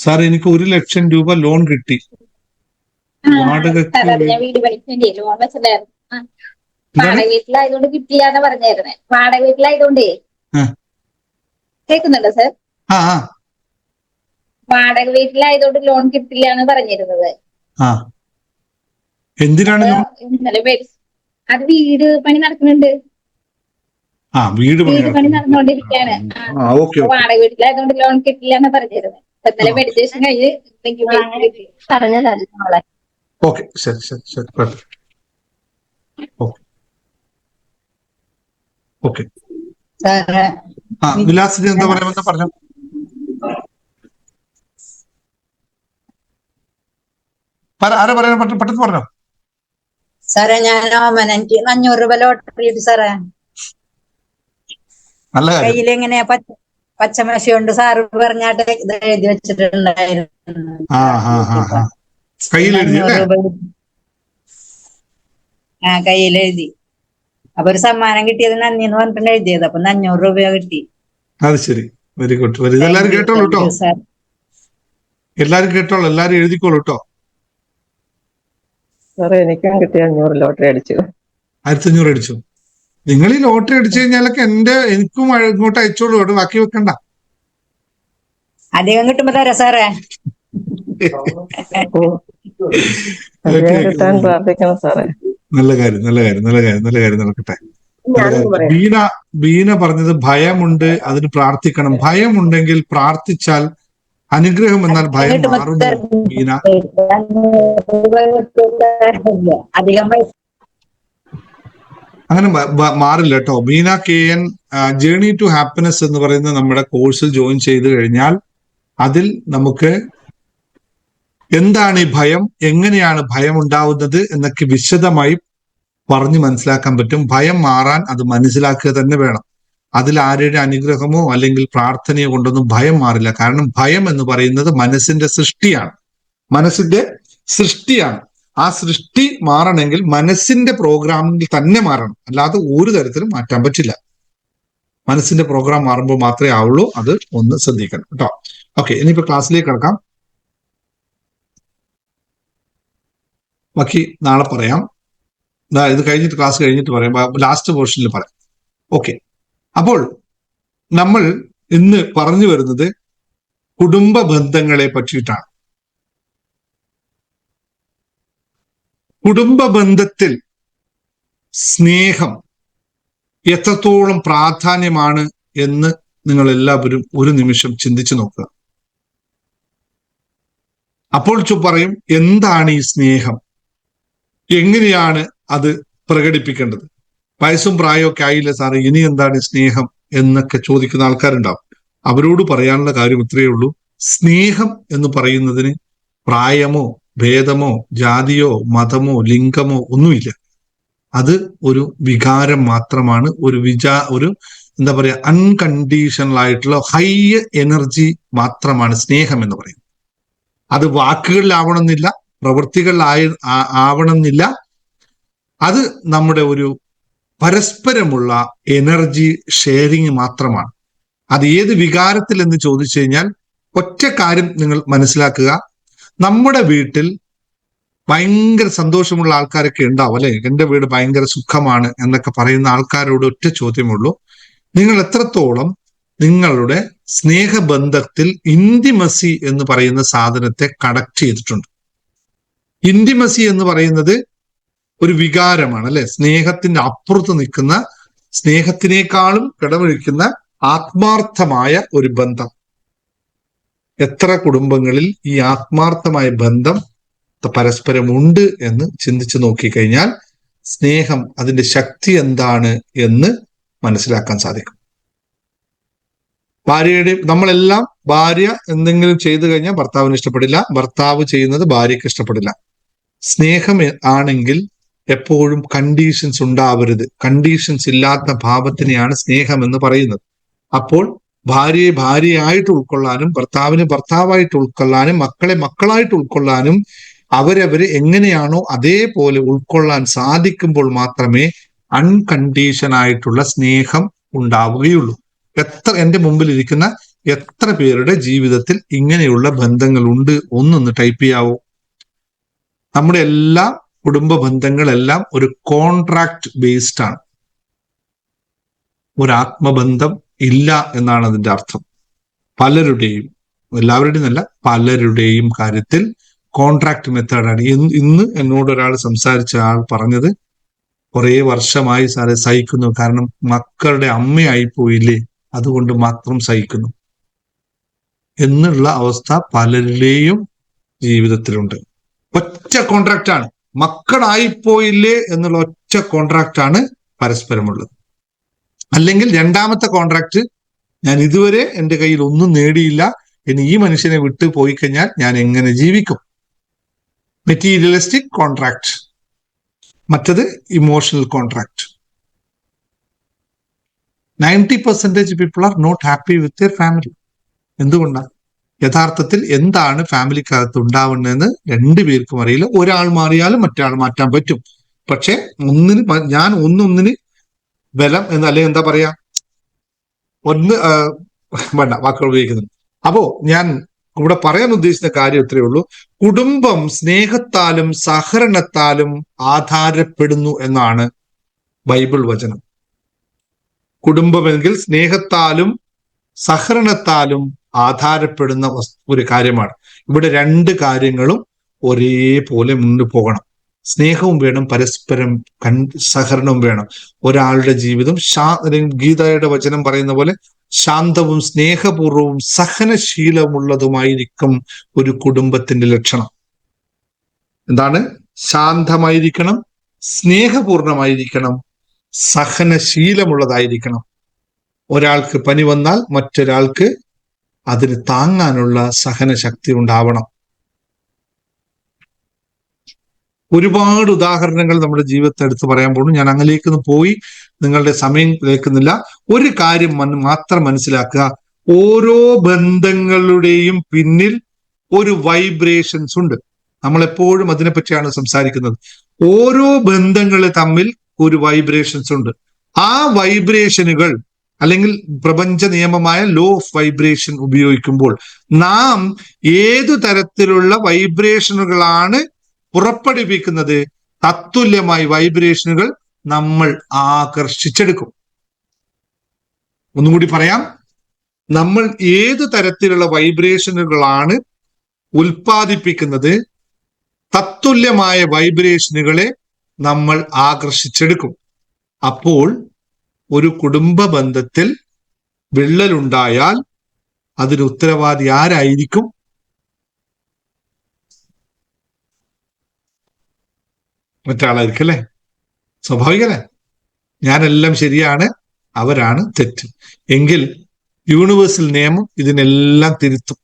സാർ, എനിക്ക് 1 ലക്ഷം രൂപ ലോൺ കിട്ടി. വീട്ടിലായതുകൊണ്ട് കിട്ടിയാന്ന് പറഞ്ഞായിരുന്നേ. വാടക വീട്ടിലായതുകൊണ്ടേ. കേൾക്കുന്നുണ്ടോ സാർ? വാടക വീട്ടിലായതുകൊണ്ട് ലോൺ കിട്ടില്ല എന്ന് പറഞ്ഞിരുന്നത്. എന്തിനാണ്? അത് വീട് പണി നടക്കുന്നുണ്ട്. വീട് പണി നടന്നുകൊണ്ടിരിക്കുകയാണ്. വാടക വീട്ടിലായതുകൊണ്ട് ലോൺ കിട്ടില്ല എന്ന് പറഞ്ഞിരുന്നത്. ഇന്നലെ മെഡിറ്റേഷൻ കഴിഞ്ഞ് പറഞ്ഞതല്ലേ. ഓക്കെ, ശരി. ഓക്കെ. വിലാസിന് എന്താ പറയാമെന്ന് പറഞ്ഞു. ആരാ പറയാൻ പെട്ടെന്ന് പറഞ്ഞോ. സാറേ, എനിക്ക് 500 രൂപ ലോട്ടറി കിട്ടി സാറേ. കയ്യിലെങ്ങനെയാ പച്ചമശി കൊണ്ട് സാറ് പറഞ്ഞാട്ട് ഇത് എഴുതി വെച്ചിട്ടുണ്ടായിരുന്നു. കയ്യിലെഴുതി. അപ്പൊ ഒരു സമ്മാനം കിട്ടിയത് നന്ദിന്ന് പറഞ്ഞിട്ട് എഴുതിയത്. അപ്പൊ 500 രൂപ കിട്ടി. അത് ശരി, വെരി ഗുഡ്. എല്ലാരും കേട്ടോളൂ കേട്ടോ. എല്ലാരും എഴുതിക്കോളൂ കേട്ടോ. സാറേ, എനിക്കും കിട്ടി 500 ലോട്ടറി അടിച്ചു. 1500 അടിച്ചു. നിങ്ങൾ ഈ ലോട്ടറി അടിച്ചു കഴിഞ്ഞാലൊക്കെ എനിക്കും ഇങ്ങോട്ട് അയച്ചോളൂ കേട്ടോ. ബാക്കി വെക്കണ്ട. അധികം കിട്ടുമ്പോ തരാം സാറേ. പ്രാർത്ഥിക്കണം സാറേ. നല്ല കാര്യം നടക്കട്ടെ. ബീന പറഞ്ഞത് ഭയമുണ്ട്, അതിന് പ്രാർത്ഥിക്കണം. ഭയമുണ്ടെങ്കിൽ പ്രാർത്ഥിച്ചാൽ അനുഗ്രഹം എന്നാൽ ഭയം മാറുന്നു. ബീന അധികം അങ്ങനെ മാറില്ല കേട്ടോ. Beena KN journey to happiness എന്ന് പറയുന്ന നമ്മുടെ കോഴ്സിൽ ജോയിൻ ചെയ്ത് കഴിഞ്ഞാൽ അതിൽ നമുക്ക് എന്താണ് ഈ ഭയം, എങ്ങനെയാണ് ഭയം ഉണ്ടാവുന്നത് എന്നൊക്കെ വിശദമായി പറഞ്ഞു മനസ്സിലാക്കാൻ പറ്റും. ഭയം മാറാൻ അത് മനസ്സിലാക്കുക തന്നെ വേണം. അതിൽ ആരുടെ അനുഗ്രഹമോ അല്ലെങ്കിൽ പ്രാർത്ഥനയോ കൊണ്ടൊന്നും ഭയം മാറില്ല. കാരണം ഭയം എന്ന് പറയുന്നത് മനസ്സിന്റെ സൃഷ്ടിയാണ്. മനസ്സിന്റെ സൃഷ്ടിയാണ്. ആ സൃഷ്ടി മാറണമെങ്കിൽ മനസ്സിന്റെ പ്രോഗ്രാമിൽ തന്നെ മാറണം, അല്ലാതെ ഒരു തരത്തിലും മാറ്റാൻ പറ്റില്ല. മനസ്സിന്റെ പ്രോഗ്രാം മാറുമ്പോൾ മാത്രമേ ആവുള്ളൂ. അത് ഒന്ന് ശ്രദ്ധിക്കണം കേട്ടോ. ഓക്കെ, ഇനിയിപ്പോ ക്ലാസ്സിലേക്ക് കിടക്കാം. ബാക്കി നാളെ പറയാം. ഇത് കഴിഞ്ഞിട്ട് ക്ലാസ് കഴിഞ്ഞിട്ട് പറയാം, ലാസ്റ്റ് പോർഷനിൽ പറയാം. ഓക്കെ, അപ്പോൾ നമ്മൾ ഇന്ന് പറഞ്ഞു വരുന്നത് കുടുംബ ബന്ധങ്ങളെ പറ്റിയിട്ടാണ്. കുടുംബ ബന്ധത്തിൽ സ്നേഹം എത്രത്തോളം പ്രാധാന്യമാണ് എന്ന് നിങ്ങൾ എല്ലാവരും ഒരു നിമിഷം ചിന്തിച്ചു നോക്കുക. അപ്പോൾ പറയും, എന്താണ് ഈ സ്നേഹം, എങ്ങനെയാണ് അത് പ്രകടിപ്പിക്കേണ്ടത്? വയസ്സും പ്രായമൊക്കെ ആയില്ല സാറേ, ഇനി എന്താണ് സ്നേഹം എന്നൊക്കെ ചോദിക്കുന്ന ആൾക്കാരുണ്ടാവും. അവരോട് പറയാനുള്ള കാര്യം ഇത്രയേ ഉള്ളൂ. സ്നേഹം എന്ന് പറയുന്നതിന് പ്രായമോ ഭേദമോ ജാതിയോ മതമോ ലിംഗമോ ഒന്നുമില്ല. അത് ഒരു വികാരം മാത്രമാണ്. ഒരു എന്താ പറയാ, അൺകണ്ടീഷണൽ ആയിട്ടുള്ള ഹൈ എനർജി മാത്രമാണ് സ്നേഹം എന്ന് പറയുന്നത്. അത് വാക്കുകളിലാവണമെന്നില്ല, ആവണമെന്നില്ല. അത് നമ്മുടെ ഒരു പരസ്പരമുള്ള എനർജി ഷെയറിങ് മാത്രമാണ്. അത് ഏത് വികാരത്തിൽ എന്ന് ചോദിച്ചു കഴിഞ്ഞാൽ ഒറ്റ കാര്യം നിങ്ങൾ മനസ്സിലാക്കുക. നമ്മുടെ വീട്ടിൽ ഭയങ്കര സന്തോഷമുള്ള ആൾക്കാരൊക്കെ ഉണ്ടാവും അല്ലെ. എൻ്റെ വീട് ഭയങ്കര സുഖമാണ് എന്നൊക്കെ പറയുന്ന ആൾക്കാരോട് ഒറ്റ ചോദ്യമുള്ളൂ, നിങ്ങൾ എത്രത്തോളം നിങ്ങളുടെ സ്നേഹബന്ധത്തിൽ ഇന്റിമസി എന്ന് പറയുന്ന സാധനത്തെ കണക്ട് ചെയ്തിട്ടുണ്ട്? ഇന്റിമസി എന്ന് പറയുന്നത് ഒരു വികാരമാണ് അല്ലെ. സ്നേഹത്തിന്റെ അപ്പുറത്ത് നിൽക്കുന്ന, സ്നേഹത്തിനേക്കാളും കിടമൊഴിക്കുന്ന ആത്മാർത്ഥമായ ഒരു ബന്ധം. എത്ര കുടുംബങ്ങളിൽ ഈ ആത്മാർത്ഥമായ ബന്ധം പരസ്പരം ഉണ്ട് എന്ന് ചിന്തിച്ചു നോക്കിക്കഴിഞ്ഞാൽ സ്നേഹം, അതിന്റെ ശക്തി എന്താണ് എന്ന് മനസ്സിലാക്കാൻ സാധിക്കും. നമ്മളെല്ലാം ഭാര്യ എന്തെങ്കിലും ചെയ്തു കഴിഞ്ഞാൽ ഭർത്താവിന് ഇഷ്ടപ്പെടില്ല, ഭർത്താവ് ചെയ്യുന്നത് ഭാര്യയ്ക്ക് ഇഷ്ടപ്പെടില്ല. സ്നേഹം ആണെങ്കിൽ എപ്പോഴും കണ്ടീഷൻസ് ഉണ്ടാവരുത്. കണ്ടീഷൻസ് ഇല്ലാത്ത ഭാവത്തിനെയാണ് സ്നേഹം എന്ന് പറയുന്നത്. അപ്പോൾ ഭാര്യയെ ഭാര്യയായിട്ട് ഉൾക്കൊള്ളാനും ഭർത്താവിനെ ഭർത്താവായിട്ട് ഉൾക്കൊള്ളാനും മക്കളെ മക്കളായിട്ട് ഉൾക്കൊള്ളാനും അവരവരെ എങ്ങനെയാണോ അതേപോലെ ഉൾക്കൊള്ളാൻ സാധിക്കുമ്പോൾ മാത്രമേ അൺകണ്ടീഷൻ ആയിട്ടുള്ള സ്നേഹം ഉണ്ടാവുകയുള്ളൂ. എൻ്റെ മുമ്പിൽ ഇരിക്കുന്ന എത്ര പേരുടെ ജീവിതത്തിൽ ഇങ്ങനെയുള്ള ബന്ധങ്ങളുണ്ട്? ഒന്നൊന്ന് ടൈപ്പ് ചെയ്യാവോ? നമ്മുടെ എല്ലാ കുടുംബ ബന്ധങ്ങളെല്ലാം ഒരു കോൺട്രാക്ട് ബേസ്ഡ് ആണ്. ഒരു ആത്മബന്ധം ഇല്ല എന്നാണ് അതിന്റെ അർത്ഥം. പലരുടെയും, എല്ലാവരുടെയും അല്ല, പലരുടെയും കാര്യത്തിൽ കോൺട്രാക്ട് മെത്തേഡാണ്. ഇന്ന് എന്നോട് ഒരാൾ സംസാരിച്ച ആൾ പറഞ്ഞത്, കുറെ വർഷമായി സാറെ സഹിക്കുന്നു, കാരണം മക്കളുടെ അമ്മയായി പോയില്ലേ, അതുകൊണ്ട് മാത്രം സഹിക്കുന്നു എന്നുള്ള അവസ്ഥ പലരുടെയും ജീവിതത്തിലുണ്ട്. ഒറ്റ കോൺട്രാക്റ്റ് ആണ്, മക്കളായിപ്പോയില്ലേ എന്നുള്ള ഒറ്റ കോൺട്രാക്റ്റ് ആണ് പരസ്പരമുള്ളത്. അല്ലെങ്കിൽ രണ്ടാമത്തെ കോൺട്രാക്ട്, ഞാൻ ഇതുവരെ എൻ്റെ കയ്യിൽ ഒന്നും നേടിയില്ല, ഇനി ഈ മനുഷ്യനെ വിട്ടു പോയി കഴിഞ്ഞാൽ ഞാൻ എങ്ങനെ ജീവിക്കും? Materialistic contract. മറ്റത് emotional contract. 90% people are not happy with their family. എന്തുകൊണ്ടാണ്? യഥാർത്ഥത്തിൽ എന്താണ് ഫാമിലിക്കകത്ത് ഉണ്ടാവുന്നതെന്ന് രണ്ടുപേർക്കും അറിയില്ല. ഒരാൾ മാറിയാലും മറ്റൊരാൾ മാറ്റാൻ പറ്റും. പക്ഷെ ഞാൻ ഒന്നൊന്നിന് ബലം എന്ന്, അല്ലെങ്കിൽ എന്താ പറയാ, വേണ്ട വാക്കുകൾ ഉപയോഗിക്കുന്നത്. അപ്പോ ഞാൻ ഇവിടെ പറയാൻ ഉദ്ദേശിക്കുന്ന കാര്യം ഇത്രയേ ഉള്ളൂ. കുടുംബം സ്നേഹത്താലും സഹകരണത്താലും ആധാരപ്പെടുന്നു എന്നാണ് ബൈബിൾ വചനം. കുടുംബമെങ്കിൽ സ്നേഹത്താലും സഹകരണത്താലും ആധാരപ്പെടുന്ന ഒരു കാര്യമാണ്. ഇവിടെ രണ്ട് കാര്യങ്ങളും ഒരേപോലെ മുന്നോട്ട് പോകണം. സ്നേഹവും വേണം, പരസ്പരം സഹകരണവും വേണം. ഒരാളുടെ ജീവിതം ഗീതയുടെ വചനം പറയുന്ന പോലെ ശാന്തവും സ്നേഹപൂർവവും സഹനശീലമുള്ളതുമായിരിക്കും ഒരു കുടുംബത്തിന്റെ ലക്ഷണം. എന്താണ്? ശാന്തമായിരിക്കണം, സ്നേഹപൂർണമായിരിക്കണം, സഹനശീലമുള്ളതായിരിക്കണം. ഒരാൾക്ക് പനി വന്നാൽ മറ്റൊരാൾക്ക് അതിന് താങ്ങാനുള്ള സഹനശക്തി ഉണ്ടാവണം. ഒരുപാട് ഉദാഹരണങ്ങൾ നമ്മുടെ ജീവിതത്തെ എടുത്ത് പറയാൻ പോകുന്നു. ഞാൻ അങ്ങനെയൊന്നും പോയി നിങ്ങളുടെ സമയം കേൾക്കുന്നില്ല. ഒരു കാര്യം മാത്രം മനസ്സിലാക്കുക, ഓരോ ബന്ധങ്ങളുടെയും പിന്നിൽ ഒരു വൈബ്രേഷൻസ് ഉണ്ട്. നമ്മളെപ്പോഴും അതിനെപ്പറ്റിയാണ് സംസാരിക്കുന്നത്. ഓരോ ബന്ധങ്ങൾ തമ്മിൽ ഒരു വൈബ്രേഷൻസ് ഉണ്ട്. ആ വൈബ്രേഷനുകൾ അല്ലെങ്കിൽ പ്രപഞ്ച നിയമമായ ലോ ഓഫ് വൈബ്രേഷൻ ഉപയോഗിക്കുമ്പോൾ നാം ഏതു തരത്തിലുള്ള വൈബ്രേഷനുകളാണ് പുറപ്പെടുവിക്കുന്നത്, തത്തുല്യമായ വൈബ്രേഷനുകൾ നമ്മൾ ആകർഷിച്ചെടുക്കും. ഒന്നുകൂടി പറയാം, നമ്മൾ ഏതു തരത്തിലുള്ള വൈബ്രേഷനുകളാണ് ഉൽപ്പാദിപ്പിക്കുന്നത്, തത്തുല്യമായ വൈബ്രേഷനുകളെ നമ്മൾ ആകർഷിച്ചെടുക്കും. അപ്പോൾ ഒരു കുടുംബ ബന്ധത്തിൽ വിള്ളലുണ്ടായാൽ അതിന് ഉത്തരവാദി ആരായിരിക്കും? മറ്റാളായിരിക്കും അല്ലെ? സ്വാഭാവികല്ലേ? ഞാനെല്ലാം ശരിയാണ്, അവരാണ് തെറ്റ് എങ്കിൽ യൂണിവേഴ്സൽ നിയമം ഇതിനെല്ലാം തിരുത്തും.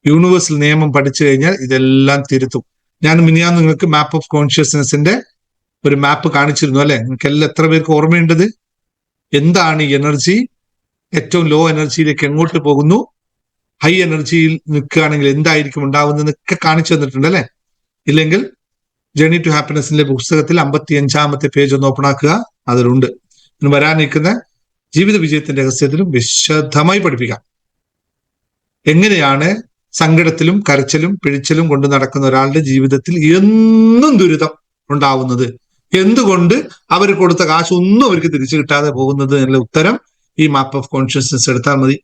യൂണിവേഴ്സൽ നിയമം പഠിച്ചു കഴിഞ്ഞാൽ ഇതെല്ലാം തിരുത്തും. ഞാൻ മിനിയാന്ന് നിങ്ങൾക്ക് മാപ്പ് ഓഫ് കോൺഷ്യസ്നെസിന്റെ ഒരു മാപ്പ് കാണിച്ചിരുന്നു അല്ലെ? നിങ്ങൾക്ക് എല്ലാം എത്ര പേർക്ക് ഓർമ്മയുണ്ടത്? എന്താണ് ഈ എനർജി? ഏറ്റവും ലോ എനർജിയിലേക്ക് എങ്ങോട്ട് പോകുന്നു, ഹൈ എനർജിയിൽ നിൽക്കുകയാണെങ്കിൽ എന്തായിരിക്കും ഉണ്ടാവുന്നതെന്നൊക്കെ കാണിച്ചു തന്നിട്ടുണ്ട് അല്ലെ? ഇല്ലെങ്കിൽ ജേർണി ടു ഹാപ്പിനെസിന്റെ പുസ്തകത്തിൽ 55-ാമത്തെ പേജ് ഒന്ന് ഓപ്പൺ ആക്കുക, അതിലുണ്ട്. ഇന്ന് വരാൻ നിൽക്കുന്ന ജീവിത വിജയത്തിന്റെ രഹസ്യത്തിലും വിശദമായി പഠിപ്പിക്കാം. എങ്ങനെയാണ് സങ്കടത്തിലും കരച്ചിലും പിഴിച്ചിലും കൊണ്ട് നടക്കുന്ന ഒരാളുടെ ജീവിതത്തിൽ എന്നും ദുരിതം ഉണ്ടാവുന്നത്, എന്തുകൊണ്ട് അവർ കൊടുത്ത കാശൊന്നും അവർക്ക് തിരിച്ചു കിട്ടാതെ പോകുന്നത് എന്നുള്ള ഉത്തരം ഈ മാപ്പ് ഓഫ് കോൺഷ്യസ്നസ് എടുത്താൽ മതി.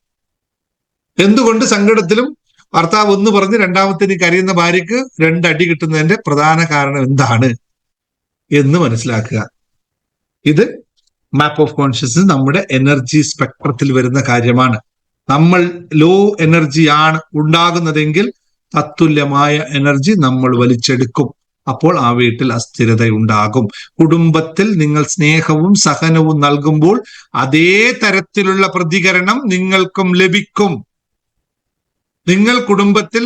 എന്തുകൊണ്ട് സങ്കടത്തിലും ഭർത്താവ് ഒന്ന് പറഞ്ഞ് രണ്ടാമത്തേന് കരയുന്ന ഭാര്യക്ക് 2 അടി കിട്ടുന്നതിന്റെ പ്രധാന കാരണം എന്താണ് എന്ന് മനസ്സിലാക്കുക. ഇത് മാപ്പ് ഓഫ് കോൺഷ്യസ്നസ് നമ്മുടെ എനർജി സ്പെക്ട്രത്തിൽ വരുന്ന കാര്യമാണ്. നമ്മൾ ലോ എനർജിയാണ് ഉണ്ടാകുന്നതെങ്കിൽ തത്തുല്യമായ എനർജി നമ്മൾ വലിച്ചെടുക്കും. അപ്പോൾ ആ വീട്ടിൽ അസ്ഥിരത ഉണ്ടാകും. കുടുംബത്തിൽ നിങ്ങൾ സ്നേഹവും സഹനവും നൽകുമ്പോൾ അതേ തരത്തിലുള്ള പ്രതികരണം നിങ്ങൾക്കും ലഭിക്കും. നിങ്ങൾ കുടുംബത്തിൽ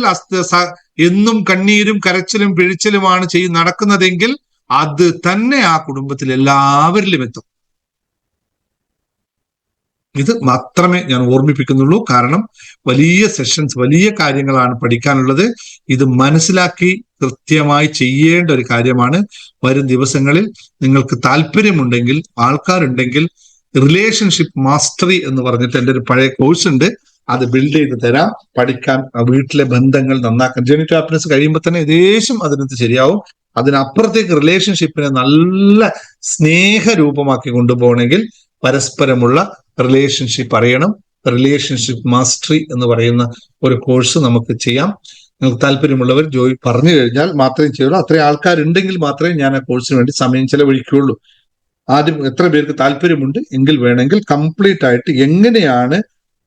എന്നും കണ്ണീരും കരച്ചിലും പിഴിച്ചിലുമാണ് നടക്കുന്നതെങ്കിൽ അത് തന്നെ ആ കുടുംബത്തിൽ എല്ലാവരിലും എത്തും. ഇത് മാത്രമേ ഞാൻ ഓർമ്മിപ്പിക്കുന്നുള്ളൂ. കാരണം വലിയ സെഷൻസ്, വലിയ കാര്യങ്ങളാണ് പഠിക്കാനുള്ളത്. ഇത് മനസ്സിലാക്കി കൃത്യമായി ചെയ്യേണ്ട ഒരു കാര്യമാണ്. വരും ദിവസങ്ങളിൽ നിങ്ങൾക്ക് താല്പര്യമുണ്ടെങ്കിൽ, ആൾക്കാരുണ്ടെങ്കിൽ, റിലേഷൻഷിപ്പ് മാസ്റ്ററി എന്ന് പറഞ്ഞിട്ട് എൻ്റെ ഒരു പഴയ കോഴ്സ് ഉണ്ട്, അത് ബിൽഡ് ചെയ്ത് തരാം. പഠിക്കാൻ, വീട്ടിലെ ബന്ധങ്ങൾ നന്നാക്കാൻ. ജേർണി ടു ഹാപ്പിനെസ് കഴിയുമ്പോൾ തന്നെ ഏകദേശം അതിനകത്ത് ശരിയാവും. അതിനപ്പുറത്തേക്ക് റിലേഷൻഷിപ്പിനെ നല്ല സ്നേഹരൂപമാക്കി കൊണ്ടുപോകണമെങ്കിൽ പരസ്പരമുള്ള റിലേഷൻഷിപ്പ് അറിയണം. റിലേഷൻഷിപ്പ് മാസ്റ്ററി എന്ന് പറയുന്ന ഒരു കോഴ്സ് നമുക്ക് ചെയ്യാം. നിങ്ങൾക്ക് താല്പര്യമുള്ളവർ പറഞ്ഞു കഴിഞ്ഞാൽ മാത്രമേ ചെയ്യുള്ളൂ. അത്രയും ആൾക്കാരുണ്ടെങ്കിൽ മാത്രമേ ഞാൻ ആ കോഴ്സിന് വേണ്ടി സമയം ചെലവഴിക്കുകയുള്ളൂ. ആദ്യം എത്ര പേർക്ക് താല്പര്യമുണ്ട് എങ്കിൽ വേണമെങ്കിൽ കംപ്ലീറ്റ് ആയിട്ട് എങ്ങനെയാണ്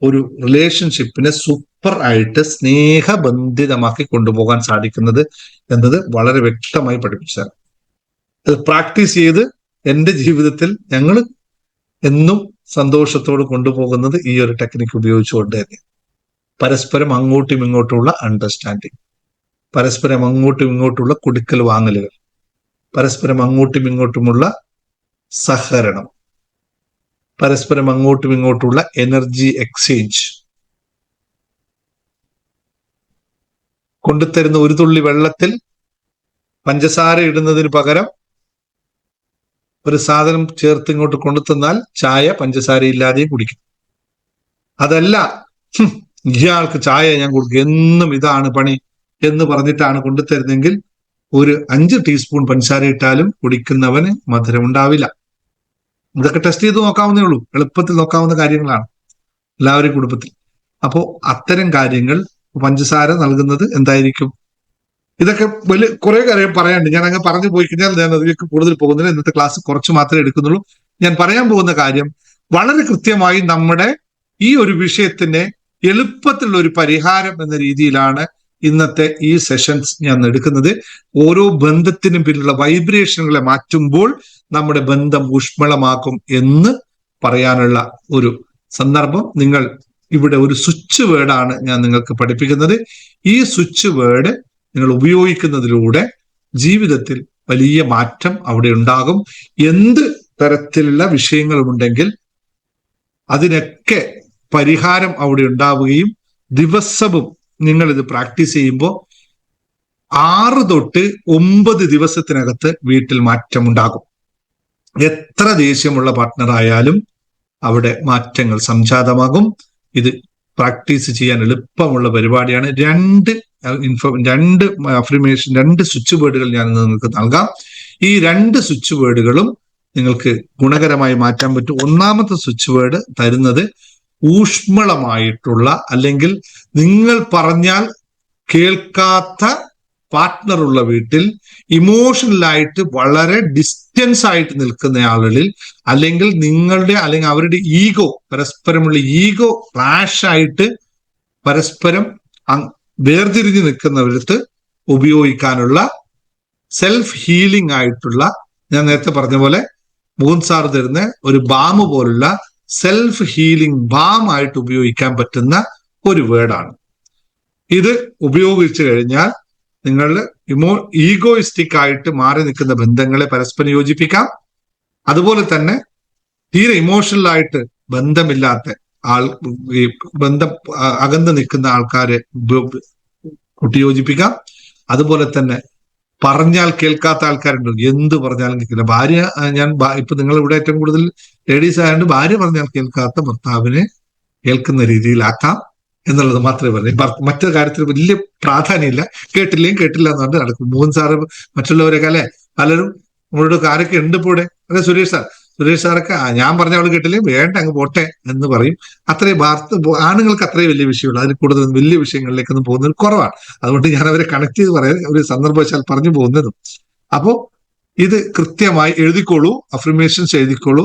ഒരു റിലേഷൻഷിപ്പിനെ സൂപ്പർ ആയിട്ട് സ്നേഹബന്ധിതമാക്കി കൊണ്ടുപോകാൻ സാധിക്കുന്നത് എന്നത് വളരെ വ്യക്തമായി പഠിപ്പിച്ചാൽ അത് പ്രാക്ടീസ് ചെയ്ത് എൻ്റെ ജീവിതത്തിൽ ഞങ്ങൾ എന്നും സന്തോഷത്തോട് കൊണ്ടുപോകുന്നത് ഈ ഒരു ടെക്നിക്ക് ഉപയോഗിച്ചുകൊണ്ട് തന്നെ. പരസ്പരം അങ്ങോട്ടും ഇങ്ങോട്ടുമുള്ള അണ്ടർസ്റ്റാൻഡിങ്, പരസ്പരം അങ്ങോട്ടും ഇങ്ങോട്ടുമുള്ള കൊടുക്കൽ വാങ്ങലുകൾ, പരസ്പരം അങ്ങോട്ടും ഇങ്ങോട്ടുമുള്ള സഹകരണം, പരസ്പരം അങ്ങോട്ടും ഇങ്ങോട്ടുള്ള എനർജി എക്സ്ചേഞ്ച്. കൊണ്ടുതരുന്ന ഒരു തുള്ളി വെള്ളത്തിൽ പഞ്ചസാര ഇടുന്നതിന് പകരം ഒരു സാധനം ചേർത്ത് ഇങ്ങോട്ട് കൊണ്ടുതന്നാൽ ചായ പഞ്ചസാര ഇല്ലാതെയും കുടിക്കും. അതല്ല ഇയാൾക്ക് ചായ ഞാൻ കൊടുക്കും, എന്നും ഇതാണ് പണി എന്ന് പറഞ്ഞിട്ടാണ് കൊണ്ടുതരുന്നെങ്കിൽ ഒരു 5 ടീസ്പൂൺ പഞ്ചസാര ഇട്ടാലും കുടിക്കുന്നവന് മധുരം ഉണ്ടാവില്ല. ഇതൊക്കെ ടെസ്റ്റ് ചെയ്ത് നോക്കാവുന്നേ ഉള്ളൂ. എളുപ്പത്തിൽ നോക്കാവുന്ന കാര്യങ്ങളാണ് എല്ലാവരും കുടുംബത്തിൽ. അപ്പോ അത്തരം കാര്യങ്ങൾ പഞ്ചസാര നൽകുന്നത് എന്തായിരിക്കും? ഇതൊക്കെ വലിയ കുറെ കാര്യം പറയാനുണ്ട്. ഞാൻ അങ്ങ് പറഞ്ഞു പോയി കഴിഞ്ഞാൽ ഞാൻ അതിലേക്ക് കൂടുതൽ പോകുന്നില്ല. ഇന്നത്തെ ക്ലാസ് കുറച്ച് മാത്രമേ എടുക്കുന്നുള്ളൂ. ഞാൻ പറയാൻ പോകുന്ന കാര്യം വളരെ കൃത്യമായി നമ്മുടെ ഈ ഒരു വിഷയത്തിന് എളുപ്പത്തിലുള്ള ഒരു പരിഹാരം എന്ന രീതിയിലാണ് ഇന്നത്തെ ഈ സെഷൻസ് ഞാൻ എടുക്കുന്നത്. ഓരോ ബന്ധത്തിനും പിന്നിലുള്ള വൈബ്രേഷനുകളെ മാറ്റുമ്പോൾ നമ്മുടെ ബന്ധം ഊഷ്മളമാക്കും എന്ന് പറയാനുള്ള ഒരു സന്ദർഭം. നിങ്ങൾ ഇവിടെ ഒരു സ്വിച്ച് വേർഡാണ് ഞാൻ നിങ്ങൾക്ക് പഠിപ്പിക്കുന്നത്. ഈ സ്വിച്ച് വേർഡ് നിങ്ങൾ ഉപയോഗിക്കുന്നതിലൂടെ ജീവിതത്തിൽ വലിയ മാറ്റം അവിടെ ഉണ്ടാകും. എന്ത് തരത്തിലുള്ള വിഷയങ്ങളുമുണ്ടെങ്കിൽ അതിനൊക്കെ പരിഹാരം അവിടെ ഉണ്ടാവുകയും ദിവസവും നിങ്ങൾ ഇത് പ്രാക്ടീസ് ചെയ്യുമ്പോൾ 6 തൊട്ട് 9 ദിവസത്തിനകത്ത് വീട്ടിൽ മാറ്റമുണ്ടാകും. എത്ര ദേഷ്യമുള്ള പാർട്ട്ണറായാലും അവിടെ മാറ്റങ്ങൾ സംജാതമാകും. ഇത് പ്രാക്ടീസ് ചെയ്യാൻ എളുപ്പമുള്ള പരിപാടിയാണ്. രണ്ട് അഫർമേഷൻ, 2 സ്വിച്ച് വേർഡുകൾ ഞാൻ നിങ്ങൾക്ക് നൽകാം. ഈ 2 സ്വിച്ച് വേർഡുകളും നിങ്ങൾക്ക് ഗുണകരമായി മാറ്റാൻ പറ്റും. ഒന്നാമത്തെ സ്വിച്ച് വേർഡ് തരുന്നത് ഊഷ്മളമായിട്ടുള്ള, അല്ലെങ്കിൽ നിങ്ങൾ പറഞ്ഞാൽ കേൾക്കാത്ത പാർട്ട്ണറുള്ള വീട്ടിൽ ഇമോഷണലായിട്ട് വളരെ ഡിസ്റ്റൻസ് ആയിട്ട് നിൽക്കുന്ന ആളുകളിൽ, അല്ലെങ്കിൽ അവരുടെ ഈഗോ, പരസ്പരമുള്ള ഈഗോ ക്ലാഷ് ആയിട്ട് പരസ്പരം വേർതിരിഞ്ഞ് നിൽക്കുന്നവരടുത്ത് ഉപയോഗിക്കാനുള്ള സെൽഫ് ഹീലിംഗ് ആയിട്ടുള്ള, ഞാൻ നേരത്തെ പറഞ്ഞ പോലെ മോഹൻ സാർ തരുന്ന ഒരു ബാം പോലുള്ള സെൽഫ് ഹീലിംഗ് ബാം ആയിട്ട് ഉപയോഗിക്കാൻ പറ്റുന്ന ഒരു വേർഡാണ്. ഇത് ഉപയോഗിച്ചു കഴിഞ്ഞാൽ നിങ്ങളുടെ ഈഗോയിസ്റ്റിക് ആയിട്ട് മാറി നിൽക്കുന്ന ബന്ധങ്ങളെ പരസ്പരം യോജിപ്പിക്കാം. അതുപോലെ തന്നെ തീരെ ഇമോഷണലായിട്ട് ബന്ധമില്ലാത്ത ബന്ധം അകന്ന് നിൽക്കുന്ന ആൾക്കാരെ കൂട്ടിയോജിപ്പിക്കാം. അതുപോലെ തന്നെ പറഞ്ഞാൽ കേൾക്കാത്ത ആൾക്കാരുണ്ട്, എന്ത് പറഞ്ഞാലും കേൾക്കില്ല. ഭാര്യ, ഇപ്പൊ നിങ്ങൾ ഇവിടെ ഏറ്റവും കൂടുതൽ ലേഡീസ് ആയതുകൊണ്ട് ഭാര്യ പറഞ്ഞാൽ കേൾക്കാത്ത ഭർത്താവിനെ കേൾക്കുന്ന രീതിയിലാക്കാം എന്നുള്ളത് മാത്രമേ പറഞ്ഞു. മറ്റൊരു കാര്യത്തിൽ വലിയ പ്രാധാന്യമില്ല. കേട്ടില്ല എന്ന് പറഞ്ഞിട്ട് നടക്കും. മോഹൻ സാറ് മറ്റുള്ളവരൊക്കെ അല്ലെ പലരും നമ്മളോട് ആരൊക്കെ ഉണ്ട് ഇപ്പോൾ ഇവിടെ, അല്ലെ സുരേഷ് സാറൊക്കെ ഞാൻ പറഞ്ഞ അവള് കേട്ടില്ലേ, വേണ്ട അങ്ങ് പോട്ടെ എന്ന് പറയും. അത്രയും ആണുങ്ങൾക്ക് അത്രയും വലിയ വിഷയമുള്ളൂ. അതിൽ കൂടുതൽ വലിയ വിഷയങ്ങളിലേക്കൊന്നും പോകുന്നത് കുറവാണ്. അതുകൊണ്ട് ഞാൻ അവരെ കണക്ട് ചെയ്ത് പറയാൻ ഒരു സന്ദർഭവശാൽ പറഞ്ഞു പോകുന്നതും. അപ്പോ ഇത് കൃത്യമായി എഴുതിക്കോളൂ, അഫർമേഷൻസ് എഴുതിക്കോളൂ.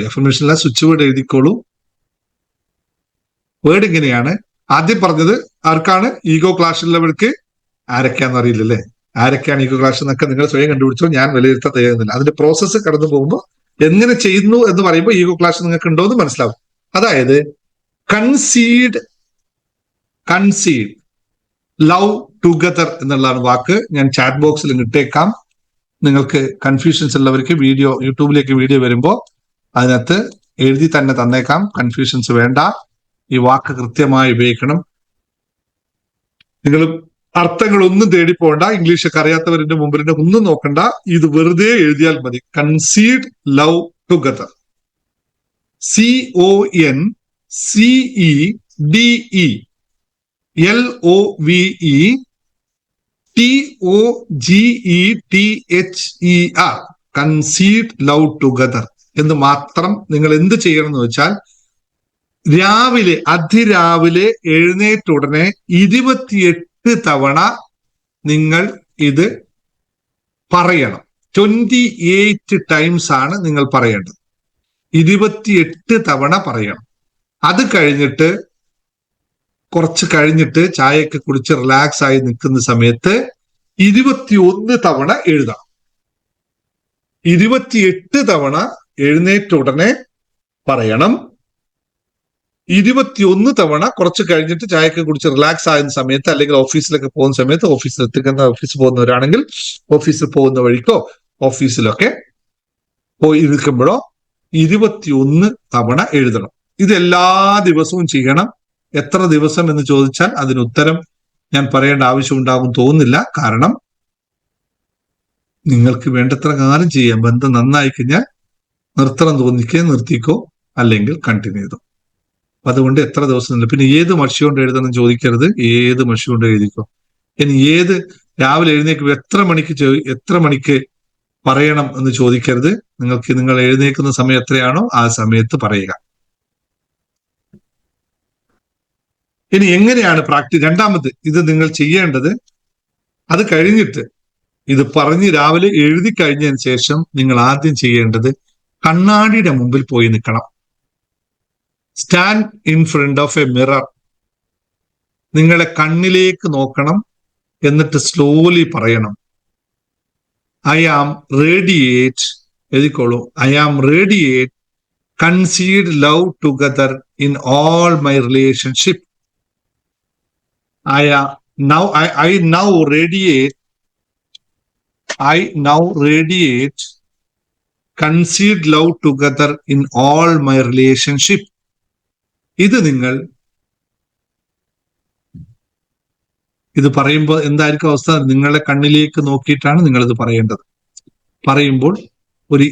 അഫർമേഷനിലെ സ്വിച്ച് വേർഡ് എഴുതിക്കോളൂ. വേർഡ് ഇങ്ങനെയാണ്. ആദ്യം പറഞ്ഞത് ആർക്കാണ്? ഈഗോ ക്ലാഷ് ഉള്ളവർക്ക്. ആരൊക്കെയാണെന്ന് അറിയില്ലല്ലേ? ആരൊക്കെയാണ് ഈഗോ ക്ലാഷ് എന്നൊക്കെ നിങ്ങൾ സ്വയം കണ്ടുപിടിച്ചോ, ഞാൻ വിലയിരുത്താൻ തയ്യാറുന്നില്ല. അതിന്റെ പ്രോസസ്സ് കടന്നു പോകുമ്പോൾ എങ്ങനെ ചെയ്യുന്നു എന്ന് പറയുമ്പോൾ ഈഗോ ക്ലാഷ് നിങ്ങൾക്ക് ഉണ്ടോ എന്ന് മനസ്സിലാവും. അതായത് കൺസീഡ്, ലവ് ടുഗദർ എന്നുള്ളതാണ് വാക്ക്. ഞാൻ ചാറ്റ് ബോക്സിൽ ഇട്ടേക്കാം. നിങ്ങൾക്ക് കൺഫ്യൂഷൻസ് ഉള്ളവർക്ക് യൂട്യൂബിലേക്ക് വീഡിയോ വരുമ്പോൾ അതിനകത്ത് എഴുതി തന്നെ തന്നേക്കാം. കൺഫ്യൂഷൻസ് വേണ്ട. ഈ വാക്ക് കൃത്യമായി ഉപയോഗിക്കണം. നിങ്ങൾ അർത്ഥങ്ങളൊന്നും തേടിപ്പോണ്ട. ഇംഗ്ലീഷൊക്കെ അറിയാത്തവരുടെ മുമ്പിൽ ഒന്നും നോക്കണ്ട. ഇത് വെറുതെ എഴുതിയാൽ മതി. Concede love together. CONCEDELOVETOGETHER. Concede love together എന്ന് മാത്രം നിങ്ങൾ എന്ത് ചെയ്യണം എന്ന് വെച്ചാൽ, അതിരാവിലെ എഴുന്നേറ്റുടനെ 28 തവണ നിങ്ങൾ ഇത് പറയണം. 28 ടൈംസ് ആണ് നിങ്ങൾ പറയേണ്ടത്. 28 തവണ പറയണം. അത് കഴിഞ്ഞിട്ട് കുറച്ച് കഴിഞ്ഞിട്ട് ചായയൊക്കെ കുടിച്ച് റിലാക്സ് ആയി നിൽക്കുന്ന സമയത്ത് 21 തവണ എഴുതാം. 28 തവണ എഴുന്നേറ്റ ഉടനെ പറയണം. 21 തവണ കുറച്ച് കഴിഞ്ഞിട്ട് ചായയൊക്കെ കുടിച്ച് റിലാക്സ് ആകുന്ന സമയത്ത്, അല്ലെങ്കിൽ ഓഫീസിലൊക്കെ പോകുന്ന സമയത്ത്, ഓഫീസിൽ പോകുന്നവരാണെങ്കിൽ ഓഫീസിൽ പോകുന്ന വഴിക്കോ ഓഫീസിലൊക്കെ പോയി ഇരിക്കുമ്പോഴോ 21 തവണ എഴുതണം. ഇത് എല്ലാ ദിവസവും ചെയ്യണം. എത്ര ദിവസം എന്ന് ചോദിച്ചാൽ അതിന് ഉത്തരം ഞാൻ പറയേണ്ട ആവശ്യം ഉണ്ടാകും തോന്നുന്നില്ല. കാരണം നിങ്ങൾക്ക് വേണ്ടത്ര കാലം ചെയ്യാം. ബന്ധം നന്നായി കഴിഞ്ഞാൽ നിർത്തണം നിർത്തിക്കോ, അല്ലെങ്കിൽ കണ്ടിന്യൂ ചെയ്തോ. അതുകൊണ്ട് എത്ര ദിവസം. പിന്നെ ഏത് മഷി കൊണ്ട് എഴുതണം ചോദിക്കരുത്. ഏത് മഷി കൊണ്ട് എഴുതിക്കോ. ഇനി രാവിലെ എഴുന്നേക്കുമ്പോൾ എത്ര മണിക്ക് പറയണം എന്ന് ചോദിക്കരുത്. നിങ്ങൾ എഴുന്നേക്കുന്ന സമയം എത്രയാണോ ആ സമയത്ത് പറയുക. ഇനി എങ്ങനെയാണ് രണ്ടാമത് ഇത് നിങ്ങൾ ചെയ്യേണ്ടത്, അത് കഴിഞ്ഞിട്ട് ഇത് പറഞ്ഞ് രാവിലെ എഴുതി കഴിഞ്ഞതിന് ശേഷം നിങ്ങൾ ആദ്യം ചെയ്യേണ്ടത് കണ്ണാടിയുടെ മുമ്പിൽ പോയി നിൽക്കണം. Stand in front of a mirror. നിങ്ങളെ കണ്ണിലേക്ക് നോക്കണം. എന്നിട്ട് സ്ലോലി പറയണം, ഐ ആം റേഡിയേറ്റ്. എഴുതിക്കോളൂ, I am radiate conceived love together in all my relationship. I now radiate conceived love together in all my relationship. ഇത് നിങ്ങൾ ഇത് പറയുമ്പോൾ എന്തായിരിക്കും അവസ്ഥ? നിങ്ങളെ കണ്ണിലേക്ക് നോക്കിയിട്ടാണ് നിങ്ങളിത് പറയേണ്ടത്. പറയുമ്പോൾ ഒരു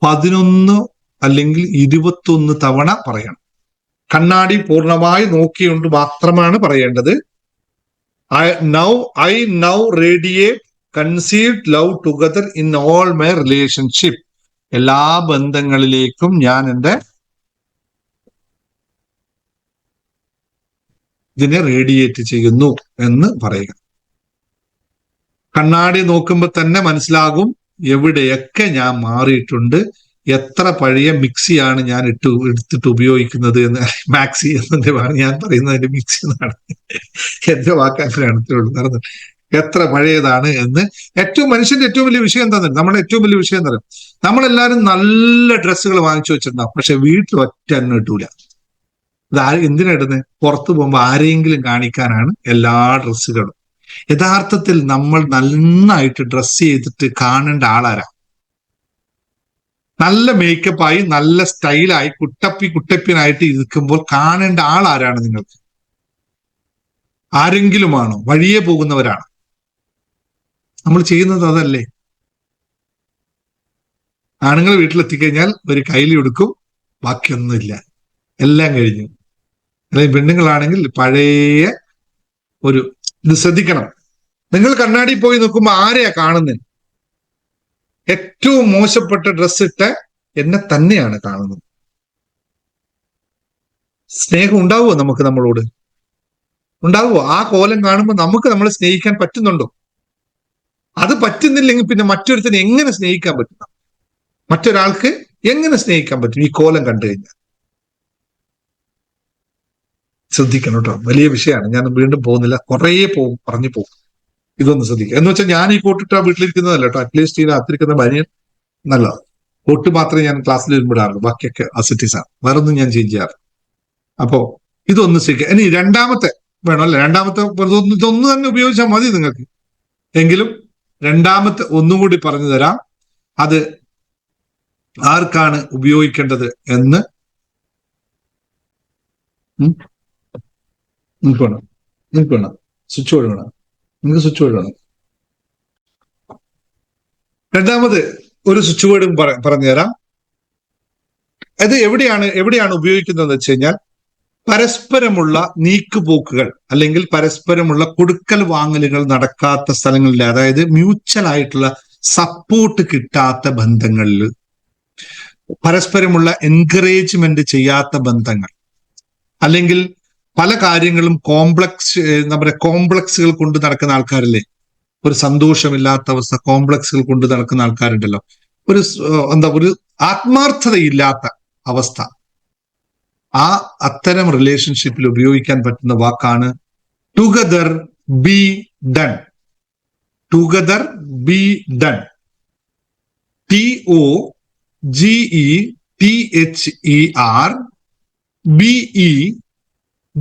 11 അല്ലെങ്കിൽ 21 തവണ പറയണം. കണ്ണാടി പൂർണ്ണമായി നോക്കിക്കൊണ്ട് മാത്രമാണ് പറയേണ്ടത്. I now radiate conceived love together in all my relationship. എല്ലാ ബന്ധങ്ങളിലേക്കും ഞാൻ ഇതിനെ റേഡിയേറ്റ് ചെയ്യുന്നു എന്ന് പറയുക. കണ്ണാടി നോക്കുമ്പോൾ തന്നെ മനസ്സിലാകും എവിടെയൊക്കെ ഞാൻ മാറിയിട്ടുണ്ട്, എത്ര പഴയ മിക്സിയാണ് ഞാൻ എടുത്തിട്ട് ഉപയോഗിക്കുന്നത് എന്ന്. മാക്സി എന്നതാണ് ഞാൻ പറയുന്നത്, മിക്സി എന്നാണ് എന്റെ വാക്കാനുള്ളൂ. എത്ര പഴയതാണ് എന്ന്. മനുഷ്യന്റെ ഏറ്റവും വലിയ വിഷയം എന്താ? നമ്മുടെ ഏറ്റവും വലിയ വിഷയം എന്താ? നമ്മളെല്ലാരും നല്ല ഡ്രസ്സുകൾ വാങ്ങിച്ചു വെച്ചിട്ടുണ്ടാവും, പക്ഷെ വീട്ടിൽ ഒറ്റ എണ്ണം ഇട്ടൂല. ഇത് എന്തിനാ ഇടുന്നത്? പുറത്തു പോകുമ്പോൾ ആരെങ്കിലും കാണിക്കാനാണ് എല്ലാ ഡ്രസ്സുകളും. യഥാർത്ഥത്തിൽ നമ്മൾ നന്നായിട്ട് ഡ്രസ്സ് ചെയ്തിട്ട് കാണേണ്ട ആളാരാ? നല്ല മേക്കപ്പായി നല്ല സ്റ്റൈലായി കുട്ടപ്പിനായിട്ട് ഇരിക്കുമ്പോൾ കാണേണ്ട ആളാരാണ് നിങ്ങൾക്ക്? ആരെങ്കിലുമാണോ? വഴിയെ പോകുന്നവരാണ്. നമ്മൾ ചെയ്യുന്നത് അതല്ലേ? ആണുങ്ങൾ വീട്ടിലെത്തിക്കഴിഞ്ഞാൽ ഒരു കയ്യിൽ എടുക്കും, ബാക്കിയൊന്നുമില്ല, എല്ലാം കഴിഞ്ഞു. അല്ലെങ്കിൽ പെണ്ണുങ്ങളാണെങ്കിൽ പഴയ ഒരു ഇത് ശ്രദ്ധിക്കണം. നിങ്ങൾ കണ്ണാടി പോയി നോക്കുമ്പോൾ ആരെയാ കാണുന്നത്? ഏറ്റവും മോശപ്പെട്ട ഡ്രസ് ഇട്ട എന്നെ തന്നെയാണ് കാണുന്നത്. സ്നേഹം ഉണ്ടാവുമോ നമുക്ക്? നമ്മളോട് ഉണ്ടാവുമോ? ആ കോലം കാണുമ്പോൾ നമുക്ക് നമ്മളെ സ്നേഹിക്കാൻ പറ്റുന്നുണ്ടോ? അത് പറ്റുന്നില്ലെങ്കിൽ പിന്നെ മറ്റൊരുത്തിന് എങ്ങനെ സ്നേഹിക്കാൻ പറ്റും? മറ്റൊരാൾക്ക് എങ്ങനെ സ്നേഹിക്കാൻ പറ്റും ഈ കോലം കണ്ടു കഴിഞ്ഞാൽ? ശ്രദ്ധിക്കണം കേട്ടോ, വലിയ വിഷയമാണ്. ഞാൻ വീണ്ടും പോകുന്നില്ല, കുറേ പറഞ്ഞു പോകും. ഇതൊന്ന് ശ്രദ്ധിക്കുക. എന്ന് വെച്ചാൽ ഞാൻ ഈ കോട്ടിട്ടാ വീട്ടിലിരിക്കുന്നതല്ല കേട്ടോ. അറ്റ്ലീസ്റ്റ് ഈ രാത്രിക്കുന്ന ബനിയൻ നല്ലതാണ്. കോട്ട് മാത്രമേ ഞാൻ ക്ലാസ്സിൽ വരുമ്പോഴാറുള്ളൂ, ബാക്കിയൊക്കെ അസിറ്റീസാണ്. വേറെ ഒന്നും ഞാൻ ചേഞ്ച് ചെയ്യാറ്. അപ്പോ ഇതൊന്ന് ശ്രദ്ധിക്കുക. ഇനി രണ്ടാമത്തെ വേണം അല്ലെ? രണ്ടാമത്തെ ഇതൊന്നു തന്നെ ഉപയോഗിച്ചാൽ മതി നിങ്ങൾക്ക്. എങ്കിലും രണ്ടാമത്തെ ഒന്നുകൂടി പറഞ്ഞു തരാം. അത് ആർക്കാണ് ഉപയോഗിക്കേണ്ടത് എന്ന് നിങ്ങൾക്ക് വേണം. സ്വിച്ച് ബോർഡ് വേണം. നിങ്ങൾക്ക് സ്വിച്ച് ബോർഡ് വേണം. രണ്ടാമത് ഒരു സ്വിച്ച് ബോർഡും പറഞ്ഞു തരാം. അത് എവിടെയാണ് ഉപയോഗിക്കുന്നതെന്ന് വെച്ച് കഴിഞ്ഞാൽ, പരസ്പരമുള്ള നീക്കുപോക്കുകൾ അല്ലെങ്കിൽ പരസ്പരമുള്ള കൊടുക്കൽ വാങ്ങലുകൾ നടക്കാത്ത സ്ഥലങ്ങളിൽ, അതായത് മ്യൂച്വൽ ആയിട്ടുള്ള സപ്പോർട്ട് കിട്ടാത്ത ബന്ധങ്ങളിൽ, പരസ്പരമുള്ള എൻകറേജ്മെന്റ് ചെയ്യാത്ത ബന്ധങ്ങൾ, അല്ലെങ്കിൽ പല കാര്യങ്ങളും കോംപ്ലക്സുകൾ കൊണ്ട് നടക്കുന്ന ആൾക്കാരില്ലേ? ഒരു സന്തോഷമില്ലാത്ത അവസ്ഥ, കോംപ്ലക്സുകൾ കൊണ്ട് നടക്കുന്ന ആൾക്കാരുണ്ടല്ലോ. ഒരു ആത്മാർത്ഥതയില്ലാത്ത അവസ്ഥ. അത്തരം റിലേഷൻഷിപ്പിൽ ഉപയോഗിക്കാൻ പറ്റുന്ന വാക്കാണ് together be done. Together be done. TOGETHER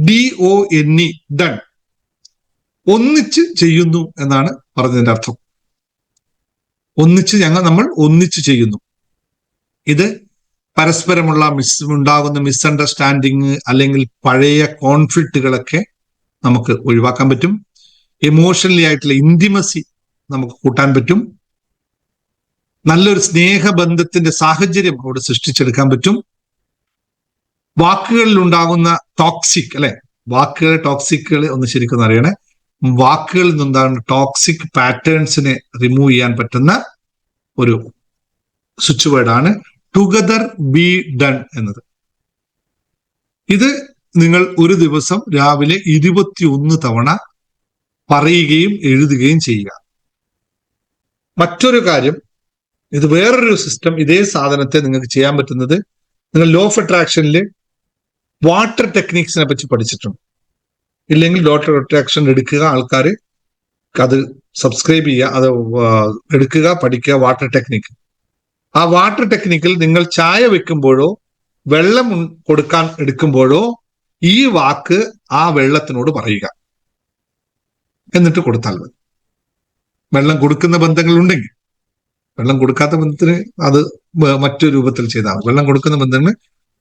BEDONE done. ഒന്നിച്ച് ചെയ്യുന്നു എന്നാണ് പറഞ്ഞതിന്റെ അർത്ഥം. നമ്മൾ ഒന്നിച്ച് ചെയ്യുന്നു. ഇത് പരസ്പരമുള്ള ഉണ്ടാകുന്ന മിസ്അണ്ടർസ്റ്റാൻഡിങ് അല്ലെങ്കിൽ പഴയ കോൺഫ്ലിക്റ്റുകളൊക്കെ നമുക്ക് ഒഴിവാക്കാൻ പറ്റും. ഇമോഷണലി ആയിട്ടുള്ള ഇന്റിമസി നമുക്ക് കൂട്ടാൻ പറ്റും. നല്ലൊരു സ്നേഹബന്ധത്തിന്റെ സാഹചര്യം അവിടെ സൃഷ്ടിച്ചെടുക്കാൻ പറ്റും. വാക്കുകളിൽ ഉണ്ടാകുന്ന ടോക്സിക് ടോക്സിക്കുകൾ ഒന്ന് ശരിക്കും അറിയണേ. വാക്കുകളിൽ നിന്നുണ്ടാകുന്ന ടോക്സിക് പാറ്റേൺസിനെ റിമൂവ് ചെയ്യാൻ പറ്റുന്ന ഒരു സ്വിച്ച് വേർഡാണ് ടുഗദർ ബി ഡൺ എന്നത്. ഇത് നിങ്ങൾ ഒരു ദിവസം രാവിലെ 21 തവണ പറയുകയും എഴുതുകയും ചെയ്യുക. മറ്റൊരു കാര്യം, ഇത് വേറൊരു സിസ്റ്റം, ഇതേ സാധനത്തെ നിങ്ങൾക്ക് ചെയ്യാൻ പറ്റുന്നത്, നിങ്ങൾ ലോ ഓഫ് അട്രാക്ഷനിൽ വാട്ടർ ടെക്നിക്സിനെ പറ്റി പഠിച്ചിട്ടുണ്ട്. ഇല്ലെങ്കിൽ ലോ ഓഫ് അട്രാക്ഷൻ എടുക്കുക, ആൾക്കാർ അത് സബ്സ്ക്രൈബ് ചെയ്യുക, അത് എടുക്കുക, പഠിക്കുക. വാട്ടർ ടെക്നിക്ക്, ആ വാട്ടർ ടെക്നിക്കിൽ നിങ്ങൾ ചായ വെക്കുമ്പോഴോ വെള്ളം കൊടുക്കാൻ എടുക്കുമ്പോഴോ ഈ വാക്ക് ആ വെള്ളത്തിനോട് പറയുക, എന്നിട്ട് കൊടുത്താൽ മതി. വെള്ളം കൊടുക്കുന്ന ബന്ധങ്ങൾ ഉണ്ടെങ്കിൽ, വെള്ളം കൊടുക്കാത്ത ബന്ധത്തിന് അത് മറ്റൊരു രൂപത്തിൽ ചെയ്താൽ, വെള്ളം കൊടുക്കുന്ന ബന്ധങ്ങൾ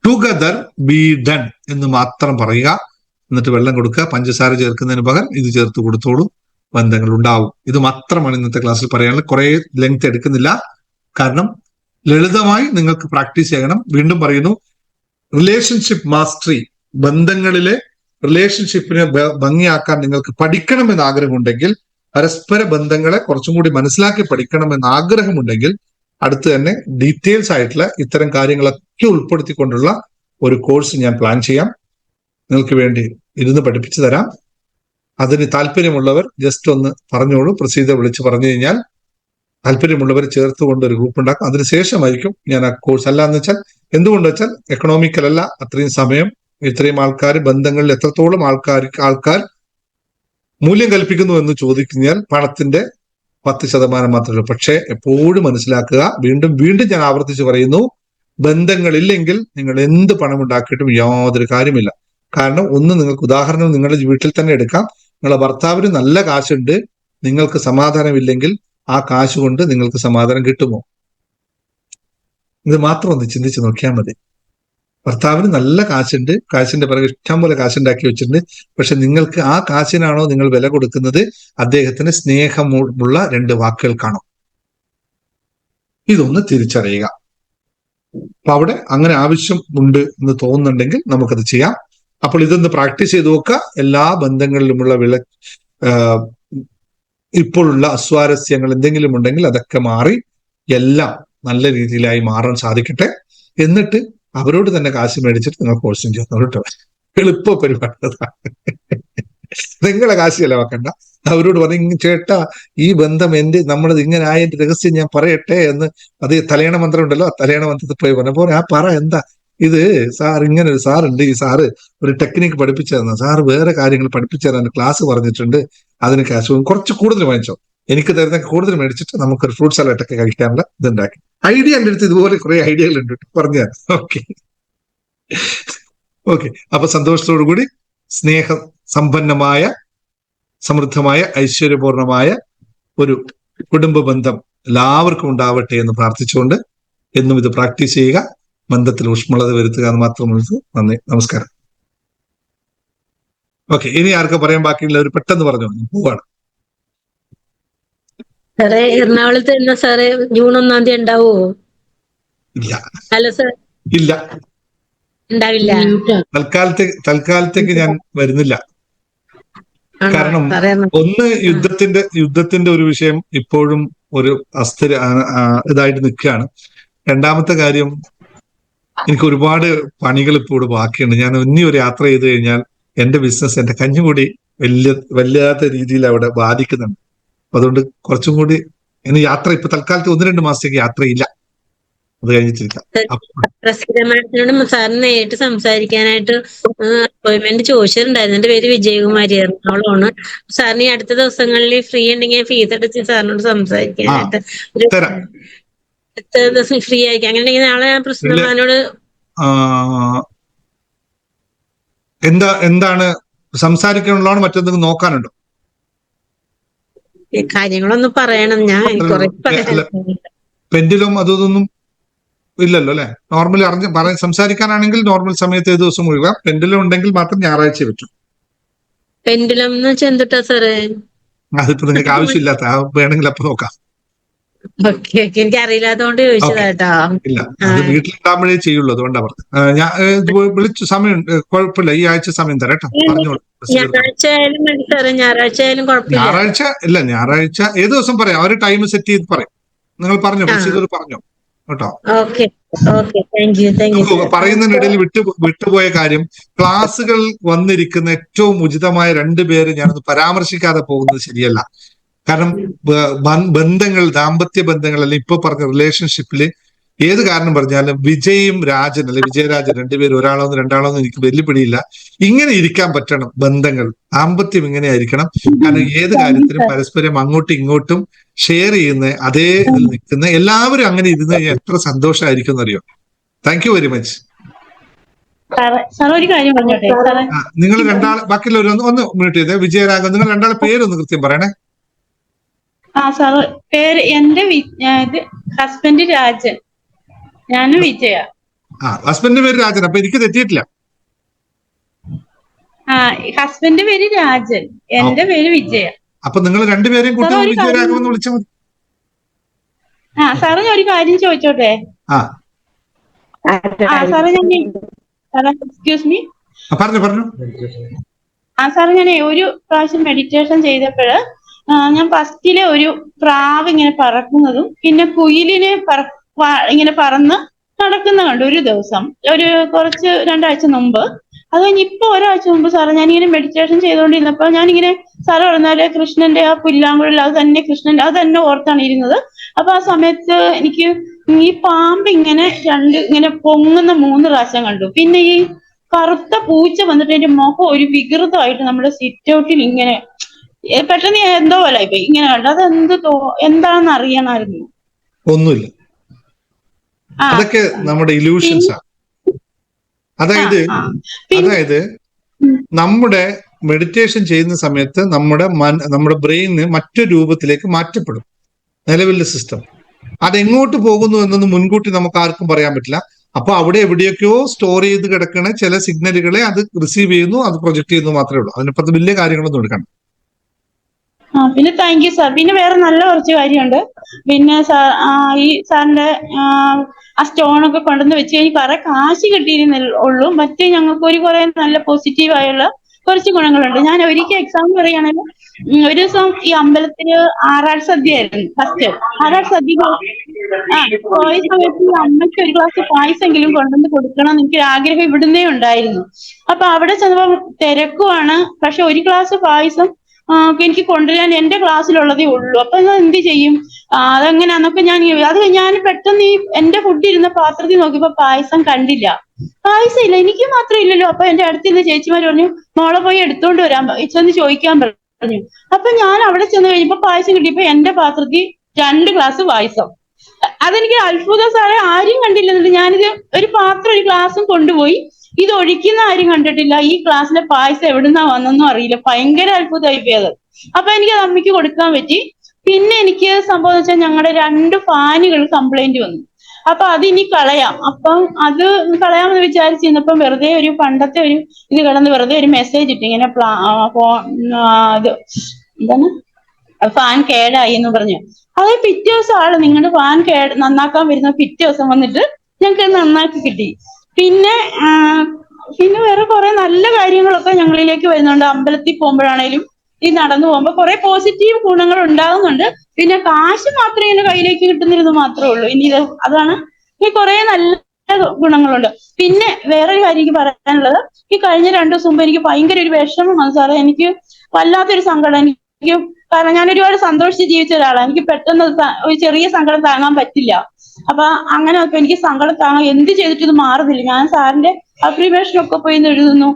ടുഗദർ ബി ഡൺ എന്ന് മാത്രം പറയുക. എന്നിട്ട് വെള്ളം കൊടുക്കുക. പഞ്ചസാര ചേർക്കുന്നതിന് പകരം ഇത് ചേർത്ത് കൊടുത്തോളൂ, ബന്ധങ്ങൾ ഉണ്ടാവും. ഇത് മാത്രമാണ് ഇന്നത്തെ ക്ലാസ്സിൽ പറയാനുള്ളത്. കുറെ ലെങ്ത് എടുക്കുന്നില്ല, കാരണം ലളിതമായി നിങ്ങൾക്ക് പ്രാക്ടീസ് ചെയ്യണം. വീണ്ടും പറയുന്നു, റിലേഷൻഷിപ്പ് മാസ്റ്ററി, ബന്ധങ്ങളിലെ റിലേഷൻഷിപ്പിനെ ഭംഗിയാക്കാൻ നിങ്ങൾക്ക് പഠിക്കണമെന്ന് ആഗ്രഹമുണ്ടെങ്കിൽ, പരസ്പര ബന്ധങ്ങളെ കുറച്ചും കൂടി മനസ്സിലാക്കി പഠിക്കണമെന്ന് ആഗ്രഹമുണ്ടെങ്കിൽ, അടുത്ത് തന്നെ ഡീറ്റെയിൽസ് ആയിട്ടുള്ള ഇത്തരം കാര്യങ്ങളൊക്കെ ഉൾപ്പെടുത്തിക്കൊണ്ടുള്ള ഒരു കോഴ്സ് ഞാൻ പ്ലാൻ ചെയ്യാം. നിങ്ങൾക്ക് വേണ്ടി ഇരുന്ന് പഠിപ്പിച്ചു തരാം. അതിന് താല്പര്യമുള്ളവർ ജസ്റ്റ് ഒന്ന് പറഞ്ഞോളൂ. പ്രസീത വിളിച്ച് പറഞ്ഞു കഴിഞ്ഞാൽ താല്പര്യമുള്ളവർ ചേർത്തുകൊണ്ട് ഒരു ഗ്രൂപ്പ് ഉണ്ടാക്കും. അതിനുശേഷമായിരിക്കും ഞാൻ ആ കോഴ്സ്. അല്ലാന്ന് വെച്ചാൽ എന്തുകൊണ്ട് വെച്ചാൽ എക്കണോമിക്കൽ അല്ല, അത്രയും സമയം, ഇത്രയും ആൾക്കാർ, ബന്ധങ്ങളിൽ എത്രത്തോളം ആൾക്കാർ മൂല്യം കൽപ്പിക്കുന്നു എന്ന് ചോദിക്കുന്നതിനാൽ പണത്തിന്റെ 10% മാത്രമേ ഉള്ളൂ. പക്ഷെ എപ്പോഴും മനസ്സിലാക്കുക, വീണ്ടും വീണ്ടും ഞാൻ ആവർത്തിച്ച് പറയുന്നു, ബന്ധങ്ങളില്ലെങ്കിൽ നിങ്ങൾ എന്ത് പണം ഉണ്ടാക്കിയിട്ടും യാതൊരു കാര്യമില്ല. കാരണം ഒന്ന്, നിങ്ങൾക്ക് ഉദാഹരണം നിങ്ങളുടെ വീട്ടിൽ തന്നെ എടുക്കാം. നിങ്ങളുടെ ഭർത്താവിന് നല്ല കാശുണ്ട്, നിങ്ങൾക്ക് സമാധാനമില്ലെങ്കിൽ ആ കാശ് കൊണ്ട് നിങ്ങൾക്ക് സമാധാനം കിട്ടുമോ? ഇത് മാത്രം ഒന്ന് ചിന്തിച്ച് നോക്കിയാൽ മതി. ഭർത്താവിന് നല്ല കാശുണ്ട്, കാശിന്റെ പിറകെ ഇഷ്ടം പോലെ കാശുണ്ടാക്കി വെച്ചിട്ടുണ്ട്. പക്ഷെ നിങ്ങൾക്ക് ആ കാശിനാണോ നിങ്ങൾ വില കൊടുക്കുന്നത്, അദ്ദേഹത്തിന് സ്നേഹമുള്ള 2 വാക്കുകൾക്കാണോ? ഇതൊന്ന് തിരിച്ചറിയുക. അപ്പൊ അവിടെ അങ്ങനെ ആവശ്യം ഉണ്ട് എന്ന് തോന്നുന്നുണ്ടെങ്കിൽ നമുക്കത് ചെയ്യാം. അപ്പോൾ ഇതൊന്ന് പ്രാക്ടീസ് ചെയ്ത് നോക്കുക. എല്ലാ ബന്ധങ്ങളിലുമുള്ള ഇപ്പോഴുള്ള അസ്വാരസ്യങ്ങൾ എന്തെങ്കിലും ഉണ്ടെങ്കിൽ അതൊക്കെ മാറി എല്ലാം നല്ല രീതിയിലായി മാറാൻ സാധിക്കട്ടെ. എന്നിട്ട് അവരോട് തന്നെ കാശ് മേടിച്ചിട്ട് നിങ്ങൾ കോഴ്സും ചെയ്യുന്നു കേട്ടോ. എളുപ്പ പരിപാടി. നിങ്ങളെ കാശ് ചെലവാക്കണ്ട. അവരോട് പറഞ്ഞു, ചേട്ടാ ഈ ബന്ധം നമ്മളത് ഇങ്ങനെ ആയതിന്റെ രഹസ്യം ഞാൻ പറയട്ടെ എന്ന്. അത് തലയണ മന്ത്രം ഉണ്ടല്ലോ, ആ തലയണ മന്ത്രത്തിൽ പോയി പറഞ്ഞപ്പോ പറ എന്താ ഇത് സാർ, ഇങ്ങനെ ഒരു സാറുണ്ട്, ഈ സാറ് ഒരു ടെക്നിക്ക് പഠിപ്പിച്ചു തന്ന, സാറ് വേറെ കാര്യങ്ങൾ പഠിപ്പിച്ചു തരാൻ ക്ലാസ് പറഞ്ഞിട്ടുണ്ട്, അതിന് കാശ് കുറച്ച് കൂടുതൽ വാങ്ങിച്ചോ, എനിക്ക് തരുന്ന കൂടുതൽ മേടിച്ചിട്ട് നമുക്കൊരു ഫ്രൂട്ട് സലാഡ് ഒക്കെ കഴിക്കാനുള്ള ഇതുണ്ടാക്കി. ഐഡിയ എൻ്റെ അടുത്ത് ഇതുപോലെ കുറെ ഐഡിയകൾ ഉണ്ട്, പറഞ്ഞു തരാം. ഓക്കെ. അപ്പൊ സന്തോഷത്തോടു കൂടി സ്നേഹ സമ്പന്നമായ, സമൃദ്ധമായ, ഐശ്വര്യപൂർണമായ ഒരു കുടുംബ ബന്ധം എല്ലാവർക്കും ഉണ്ടാവട്ടെ എന്ന് പ്രാർത്ഥിച്ചുകൊണ്ട് എന്നും ഇത് പ്രാക്ടീസ് ചെയ്യുക. ബന്ധത്തിൽ ഊഷ്മളത വരുത്തുക എന്ന് മാത്രം. നന്ദി, നമസ്കാരം. ഓക്കെ, ഇനി ആർക്കും പറയാൻ ബാക്കിയുള്ള ഒരു പെട്ടെന്ന് പറഞ്ഞു പോവാണ്. സാറേ, എറണാകുളത്ത് തന്നെ സാറേ ജൂൺ 1 തീയതി ഉണ്ടാവോ? ഇല്ല. അല്ല സാർ, ഇല്ല, ഉണ്ടാവില്ല. തൽക്കാലത്തേക്ക് ഞാൻ വരുന്നില്ല. കാരണം ഒന്ന്, യുദ്ധത്തിന്റെ ഒരു വിഷയം ഇപ്പോഴും ഒരു ഇതായിട്ട് നിൽക്കുകയാണ്. രണ്ടാമത്തെ കാര്യം, എനിക്ക് ഒരുപാട് പണികൾ ഇപ്പോൾ ഇവിടെ ബാക്കിയുണ്ട്. ഞാൻ ഇനി ഒരു യാത്ര ചെയ്ത് കഴിഞ്ഞാൽ എന്റെ ബിസിനസ്, എന്റെ കഞ്ഞുകൂടി വല്ലാത്ത രീതിയിൽ അവിടെ ബാധിക്കുന്നുണ്ട്. അതുകൊണ്ട് കുറച്ചും കൂടി ഇനി യാത്ര ഇപ്പൊ തൽക്കാലത്ത് 1-2 മാസത്തേക്ക് യാത്രയില്ല. അത് കഴിഞ്ഞിട്ടില്ല. പ്രസിദ്ധമായിട്ടോടും സാറിന് നേരിട്ട് സംസാരിക്കാനായിട്ട് അപ്പോയിന്റ്മെന്റ് ചോദിച്ചിട്ടുണ്ടായിരുന്നു. എന്റെ പേര് വിജയകുമാരി, എറണാകുളമാണ്. സാറിന് ഈ അടുത്ത ദിവസങ്ങളിൽ ഫ്രീ ഉണ്ടെങ്കിൽ ഫീസ് എടുത്ത് സാറിനോട് സംസാരിക്കാനായിട്ട് അടുത്ത ദിവസം ഫ്രീ ആയിരിക്കും. അങ്ങനെ നാളെ ഞാൻ പ്രസിദ്ധമാനോട് എന്താണ് സംസാരിക്കാനുള്ളതാണോ മറ്റെന്തെങ്കിലും നോക്കാനുണ്ടോ? കാര്യങ്ങളൊന്നും പറയണം. ഞാൻ പെൻഡിലും അതൊന്നും ഇല്ലല്ലോ അല്ലെ? നോർമലി സംസാരിക്കാനാണെങ്കിൽ നോർമൽ സമയത്ത് ഏത് ദിവസം മുഴുവൻ. പെൻഡിലും ഉണ്ടെങ്കിൽ മാത്രം ഞായറാഴ്ച പറ്റും. പെൻഡിലം എന്ന് വെച്ചാൽ എന്തിട്ടാ സാറേ? അതിപ്പോ നിങ്ങൾക്ക് ആവശ്യമില്ലാത്ത, വേണമെങ്കിൽ അപ്പൊ നോക്കാം. എനിക്ക് അറിയില്ലാത്തതുകൊണ്ട് ചോദിച്ചതാട്ടോ. ഇല്ല, അത് വീട്ടിലുണ്ടാകുമ്പോഴേ ചെയ്യുള്ളൂ, അതുകൊണ്ടാ പറഞ്ഞത്. ഞാൻ വിളിച്ചു, സമയം കുഴപ്പമില്ല, ഈ ആഴ്ച സമയം തരാം കേട്ടോ. പറഞ്ഞോളൂ. ഞായറാഴ്ച ആയാലും മതി സാറേ, ഞായറാഴ്ച ആയാലും കുഴപ്പമില്ല. ഞായറാഴ്ച ഏത് ദിവസം പറയാം, ഒരു ടൈം സെറ്റ് ചെയ്ത് പറയും. നിങ്ങൾ പറഞ്ഞോ, പ്രൊസീജിയർ പറഞ്ഞോ. കേട്ടോ. ഓക്കെ ഓക്കെ, താങ്ക് യു നമുക്ക് സാർ. പറയുന്നതിനിടയിൽ വിട്ടുപോയ കാര്യം, ക്ലാസ്സുകൾ വന്നിരിക്കുന്ന ഏറ്റവും ഉചിതമായ 2 പേര് ഞാനൊന്ന് പരാമർശിക്കാതെ പോകുന്നത് ശരിയല്ല. കാരണം ബന്ധങ്ങൾ, ദാമ്പത്യ ബന്ധങ്ങൾ, അല്ലെങ്കിൽ ഇപ്പൊ പറഞ്ഞ റിലേഷൻഷിപ്പില് ഏത് കാരണം പറഞ്ഞാലും വിജയും രാജൻ അല്ലെ വിജയരാജൻ 2 പേര്, ഒരാളോന്ന് രണ്ടാളോന്ന് എനിക്ക് വലിയ പിടിയില്ല. ഇങ്ങനെ ഇരിക്കാൻ പറ്റണം ബന്ധങ്ങൾ, ദാമ്പത്യം ഇങ്ങനെ ആയിരിക്കണം. കാരണം ഏത് കാര്യത്തിലും പരസ്പരം അങ്ങോട്ടും ഇങ്ങോട്ടും ഷെയർ ചെയ്യുന്ന, അതേ ഇതിൽ നിൽക്കുന്ന എല്ലാവരും അങ്ങനെ ഇരുന്ന് കഴിഞ്ഞാൽ എത്ര സന്തോഷമായിരിക്കും എന്നറിയോ. Thank you very much. Sir ഒരു കാര്യം പറഞ്ഞോട്ടെ സാറേ? നിങ്ങൾ രണ്ടാൾ, ബാക്കിയുള്ളവർ ഒന്ന് മ്യൂട്ട് ചെയ്തേ. വിജയരാഘവൻ, നിങ്ങൾ രണ്ടാളെ പേരൊന്ന് കൃത്യം പറയണേ. സാറ് പേര് എന്റെ ഇത് ഹസ്ബൻഡ് രാജൻ, ഞാനും വിജയ. ഹസ്ബൻഡിന്റെ പേര് രാജൻ, അപ്പൊ എനിക്ക് തെറ്റിയിട്ടില്ല. ഹസ്ബൻഡ് പേര് രാജൻ, എന്റെ പേര് വിജയ. അപ്പൊ നിങ്ങൾ രണ്ടുപേരെയും കൂട്ടി വിജയരാഘവൻ എന്ന് വിളിച്ചാൽ മതി. സാറ് ഞാൻ ഒരു കാര്യം ചോദിച്ചോട്ടെ? സാറേ എക്സ്ക്യൂസ് മീ. പറഞ്ഞു. സാറ് ഞാൻ ഒരു പ്രാവശ്യം മെഡിറ്റേഷൻ ചെയ്തപ്പോഴ് ഞാൻ ഫസ്റ്റിലെ ഒരു പ്രാവ് ഇങ്ങനെ പറക്കുന്നതും പിന്നെ കുയിലിനെ ഇങ്ങനെ പറന്ന് നടക്കുന്ന കണ്ടു ഒരു ദിവസം, കുറച്ച് 2 ആഴ്ച മുമ്പ്. അത് കഴിഞ്ഞ് ഇപ്പൊ ഒരാഴ്ച മുമ്പ് സാറേ ഞാനിങ്ങനെ മെഡിറ്റേഷൻ ചെയ്തുകൊണ്ടിരുന്നപ്പോ ഞാനിങ്ങനെ സാറ് പറഞ്ഞാല് കൃഷ്ണന്റെ ആ പുല്ലാങ്കുഴൽ, അത് തന്നെ ഓർത്താണ് ഇരുന്നത്. അപ്പൊ ആ സമയത്ത് എനിക്ക് ഈ പാമ്പ് ഇങ്ങനെ പൊങ്ങുന്ന 3 പ്രാവശ്യം കണ്ടു. പിന്നെ ഈ കറുത്ത പൂച്ച വന്നിട്ട് എന്റെ മുഖം ഒരു വികൃതമായിട്ട് നമ്മുടെ സിറ്റ് ഔട്ടിൽ ഇങ്ങനെ പെട്ടെന്ന് എന്തോ പോലെ ഇപ്പൊ ഇങ്ങനെ കണ്ടു. അത് എന്താണെന്ന് അറിയണമായിരുന്നു. ഒന്നുമില്ല, അതൊക്കെ നമ്മുടെ ഇല്യൂഷൻസ് ആണ്. അതായത് നമ്മുടെ മെഡിറ്റേഷൻ ചെയ്യുന്ന സമയത്ത് നമ്മുടെ ബ്രെയിന് മറ്റൊരു രൂപത്തിലേക്ക് മാറ്റപ്പെടും. നിലവിലെ സിസ്റ്റം അതെങ്ങോട്ട് പോകുന്നു എന്നൊന്നും മുൻകൂട്ടി നമുക്ക് ആർക്കും പറയാൻ പറ്റില്ല. അപ്പൊ അവിടെ എവിടെയൊക്കെയോ സ്റ്റോർ ചെയ്ത് കിടക്കണ ചില സിഗ്നലുകളെ അത് റിസീവ് ചെയ്യുന്നു, അത് പ്രൊജക്ട് ചെയ്യുന്നു മാത്രമേ ഉള്ളൂ. അതിനപ്പുറത്ത് വലിയ കാര്യങ്ങളൊന്നും എടുക്കണം. പിന്നെ താങ്ക് യു സാർ. പിന്നെ വേറെ നല്ല കുറച്ച് കാര്യമുണ്ട്. പിന്നെ ഈ സാറിന്റെ ആ സ്റ്റോണൊക്കെ കൊണ്ടുവന്ന് വെച്ച് കഴിഞ്ഞ് കുറെ കാശ് കിട്ടിയിരുന്നുള്ളൂ. മറ്റേ ഞങ്ങൾക്ക് കുറെ നല്ല പോസിറ്റീവായുള്ള കുറച്ച് ഗുണങ്ങളുണ്ട്. ഞാൻ ഒരിക്കൽ എക്സാമ്പിൾ പറയുകയാണെങ്കിൽ, ഒരു ദിവസം ഈ അമ്പലത്തില് ആറാട്ട് സദ്യ ആയിരുന്നു. ഫസ്റ്റ് ആറാട്ട് സദ്യ പോയ സമയത്ത് ഈ അമ്മയ്ക്ക് ഒരു ഗ്ലാസ് പായസെങ്കിലും കൊണ്ടുവന്ന് കൊടുക്കണം എന്ന് എനിക്ക് ആഗ്രഹം ഇവിടുന്നേ ഉണ്ടായിരുന്നു. അപ്പൊ അവിടെ ചെന്നപ്പോ തിരക്കുവാണ്. പക്ഷെ ഒരു ഗ്ലാസ് പായസം എനിക്ക് കൊണ്ടുവരാൻ എന്റെ ക്ലാസ്സിലുള്ളതേ ഉള്ളൂ. അപ്പൊ ഞാൻ എന്ത് ചെയ്യും? അതെങ്ങനെയാന്നൊക്കെ ഞാൻ പെട്ടെന്ന് ഈ എന്റെ ഫുഡ് ഇരുന്ന പാത്രത്തിൽ നോക്കിയപ്പോ പായസം കണ്ടില്ല. പായസം ഇല്ല, എനിക്ക് മാത്രം ഇല്ലല്ലോ. അപ്പൊ എന്റെ അടുത്തിരുന്ന ചേച്ചിമാർ പറഞ്ഞു, മോളെ പോയി എടുത്തോണ്ട് വരാൻ ചെന്ന് ചോദിക്കാൻ പറഞ്ഞു. അപ്പൊ ഞാൻ അവിടെ ചെന്ന് കഴിഞ്ഞപ്പോ പായസം കിട്ടിയപ്പോ എന്റെ പാത്രത്തിൽ 2 ഗ്ലാസ് പായസം. അതെനിക്ക് അത്ഭുതം സാറേ, ആരും കണ്ടില്ല. എന്നിട്ട് ഞാനിത് ഒരു പാത്രം ഒരു ഗ്ലാസും കൊണ്ടുപോയി. ഇത് ഒഴിക്കുന്ന ആരും കണ്ടിട്ടില്ല. ഈ ക്ലാസ്സിലെ പായസം എവിടുന്നാ വന്നെന്നും അറിയില്ല. ഭയങ്കര അത്ഭുതമായി പോയത്. അപ്പൊ എനിക്ക് അത് അമ്മയ്ക്ക് കൊടുക്കാൻ പറ്റി. പിന്നെ എനിക്ക് സംഭവം വെച്ചാൽ ഞങ്ങളുടെ 2 ഫാനുകൾ കംപ്ലൈന്റ് വന്നു. അപ്പൊ അതിനി കളയാം. അപ്പം അത് കളയാമെന്ന് വിചാരിച്ചിരുന്നപ്പം വെറുതെ ഒരു പണ്ടത്തെ ഒരു ഇത് കിടന്ന് വെറുതെ ഒരു മെസ്സേജ് ഇട്ട് ഇങ്ങനെ എന്താണ് ഫാൻ കേടായി എന്ന് പറഞ്ഞു. അത് പിറ്റേ ദിവസം നിങ്ങളുടെ ഫാൻ നന്നാക്കാൻ വരുന്ന പിറ്റേ ദിവസം വന്നിട്ട് ഞങ്ങൾക്ക് നന്നാക്കി കിട്ടി. പിന്നെ വേറെ കുറെ നല്ല കാര്യങ്ങളൊക്കെ ഞങ്ങളിലേക്ക് വരുന്നുണ്ട്. അമ്പലത്തിൽ പോകുമ്പോഴാണേലും ഈ നടന്നു പോകുമ്പോൾ കുറെ പോസിറ്റീവ് ഗുണങ്ങൾ ഉണ്ടാകുന്നുണ്ട്. പിന്നെ കാശ് മാത്രമേ എന്റെ കയ്യിലേക്ക് കിട്ടുന്നിരുന്നു മാത്രമേ ഉള്ളൂ. ഇനി അതാണ് ഈ കുറെ നല്ല ഗുണങ്ങളുണ്ട്. പിന്നെ വേറൊരു കാര്യം എനിക്ക് പറയാനുള്ളത്, ഈ കഴിഞ്ഞ 2 ദിവസം മുമ്പ് എനിക്ക് ഭയങ്കര ഒരു വിഷമമാണ് സാറേ. എനിക്ക് വല്ലാത്തൊരു സങ്കടം. എനിക്ക് കാരണം ഞാൻ ഒരുപാട് സന്തോഷിച്ച് ജീവിച്ച ഒരാളാണ്. എനിക്ക് പെട്ടെന്ന് ഒരു ചെറിയ സങ്കടം താങ്ങാൻ പറ്റില്ല. അപ്പൊ അങ്ങനെ എനിക്ക് സങ്കടം താങ്ങാൻ എന്ത് ചെയ്തിട്ട് ഇത് മാറുന്നില്ല. ഞാൻ സാറിന്റെ അപ്രിമേഷൻ ഒക്കെ പോയി എഴുതുന്നു.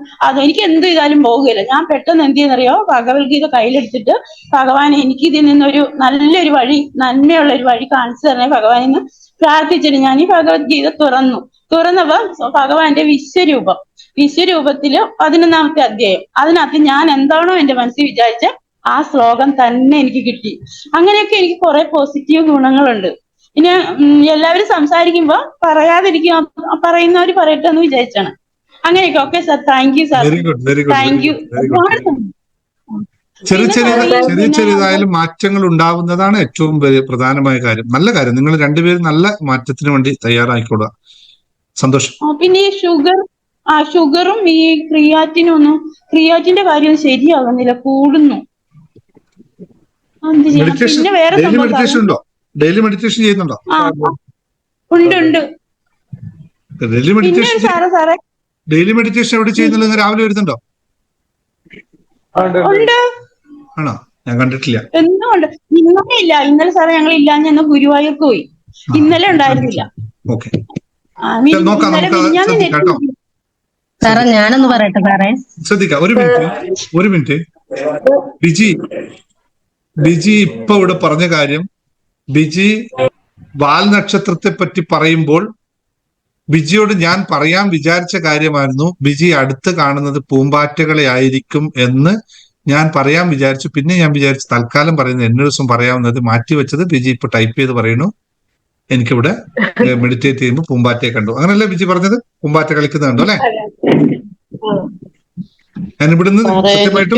എനിക്ക് എന്ത് ചെയ്താലും പോകുകയില്ല. ഞാൻ പെട്ടെന്ന് എന്ത് ചെയ്യുന്നറിയോ, ഭഗവത്ഗീത കയ്യിലെടുത്തിട്ട് ഭഗവാൻ എനിക്ക് ഇതിൽ നിന്നൊരു നല്ലൊരു വഴി, നന്മയുള്ള ഒരു വഴി കാണിച്ചു തരണേ ഭഗവാൻ എന്ന് പ്രാർത്ഥിച്ചിട്ട് ഞാൻ ഈ ഭഗവത്ഗീത തുറന്നപ്പോ ഭഗവാന്റെ വിശ്വരൂപത്തില് 11ാമത്തെ അധ്യായം, അതിനകത്ത് ഞാൻ എന്താണോ എന്റെ മനസ്സിൽ വിചാരിച്ച ആ ശ്ലോകം തന്നെ എനിക്ക് കിട്ടി. അങ്ങനെയൊക്കെ എനിക്ക് കുറെ പോസിറ്റീവ് ഗുണങ്ങളുണ്ട്. പിന്നെ എല്ലാവരും സംസാരിക്കുമ്പോ പറയുന്നവര് പറയട്ടെ എന്ന് വിചാരിച്ചാണ്. അങ്ങനെയൊക്കെ. Okay sir, thank you sir. Thank you. ചെറിയതായാലും മാറ്റങ്ങൾ ഉണ്ടാവുന്നതാണ് ഏറ്റവും പ്രധാനമായ കാര്യം. നല്ല കാര്യം, നിങ്ങൾ രണ്ടുപേരും നല്ല മാറ്റത്തിന് വേണ്ടി തയ്യാറായിക്കൊള്ളുക. സന്തോഷം. പിന്നെ ഈ ഷുഗറും ഈ ക്രിയാറ്റിന്റെ കാര്യം ശരിയാകുന്നില്ല, കൂടുന്നു. പിന്നെ വേറെ ഡെയിലി മെഡിറ്റേഷൻ ചെയ്യുന്നുണ്ടോ? ഉണ്ട് ഉണ്ട്. ഡെയിലി പിന്നെ മെഡിറ്റേഷൻ സാറേ ഡെയിലി മെഡിറ്റേഷൻ എവിടെ ചെയ്യുന്നുള്ളൂ? നിങ്ങൾ രാവിലെ വരുന്നുണ്ടോ? ഉണ്ട്. ആണോ? ഞാൻ കണ്ടിട്ടില്ല. എന്നും ഉണ്ട്. ഇന്നലെ ഇല്ല. ഇന്നലെ സാറേ ഞങ്ങൾ ഇല്ലാഞ്ഞ ഗുരുവായൂർക്ക് പോയി. ഇന്നലെ ഉണ്ടായിരുന്നില്ല. ഓക്കെ, ഇന്നലെ നോക്കാം, നമുക്ക് ശ്രദ്ധിക്കാം കേട്ടോ. സാറേ ഞാനൊന്ന് പറയട്ടെ സാറേ. ശ്രദ്ധിക്കാം. ഒരു മിനിറ്റ്. ബിജി ഇപ്പൊ ഇവിടെ പറഞ്ഞ കാര്യം, ബിജി വാൽ നക്ഷത്രത്തെ പറ്റി പറയുമ്പോൾ ബിജിയോട് ഞാൻ പറയാൻ വിചാരിച്ച കാര്യമായിരുന്നു. ബിജി അടുത്ത് കാണുന്നത് പൂമ്പാറ്റകളെ ആയിരിക്കും എന്ന് ഞാൻ പറയാൻ വിചാരിച്ചു. പിന്നെ ഞാൻ വിചാരിച്ചു തൽക്കാലം പറയുന്നത് എന്നൊരു ദിവസം പറയാവുന്നത് മാറ്റിവെച്ചത്. ബിജി ഇപ്പൊ ടൈപ്പ് ചെയ്ത് പറയുന്നു, എനിക്കിവിടെ മെഡിറ്റേറ്റ് ചെയ്യുമ്പോൾ പൂമ്പാറ്റയെ കണ്ടു. അങ്ങനല്ലേ ബിജി പറഞ്ഞത്? പൂമ്പാറ്റ കളിക്കുന്നത് കണ്ടു അല്ലെ? ഞാൻ ഇവിടുന്ന് സത്യമായിട്ടും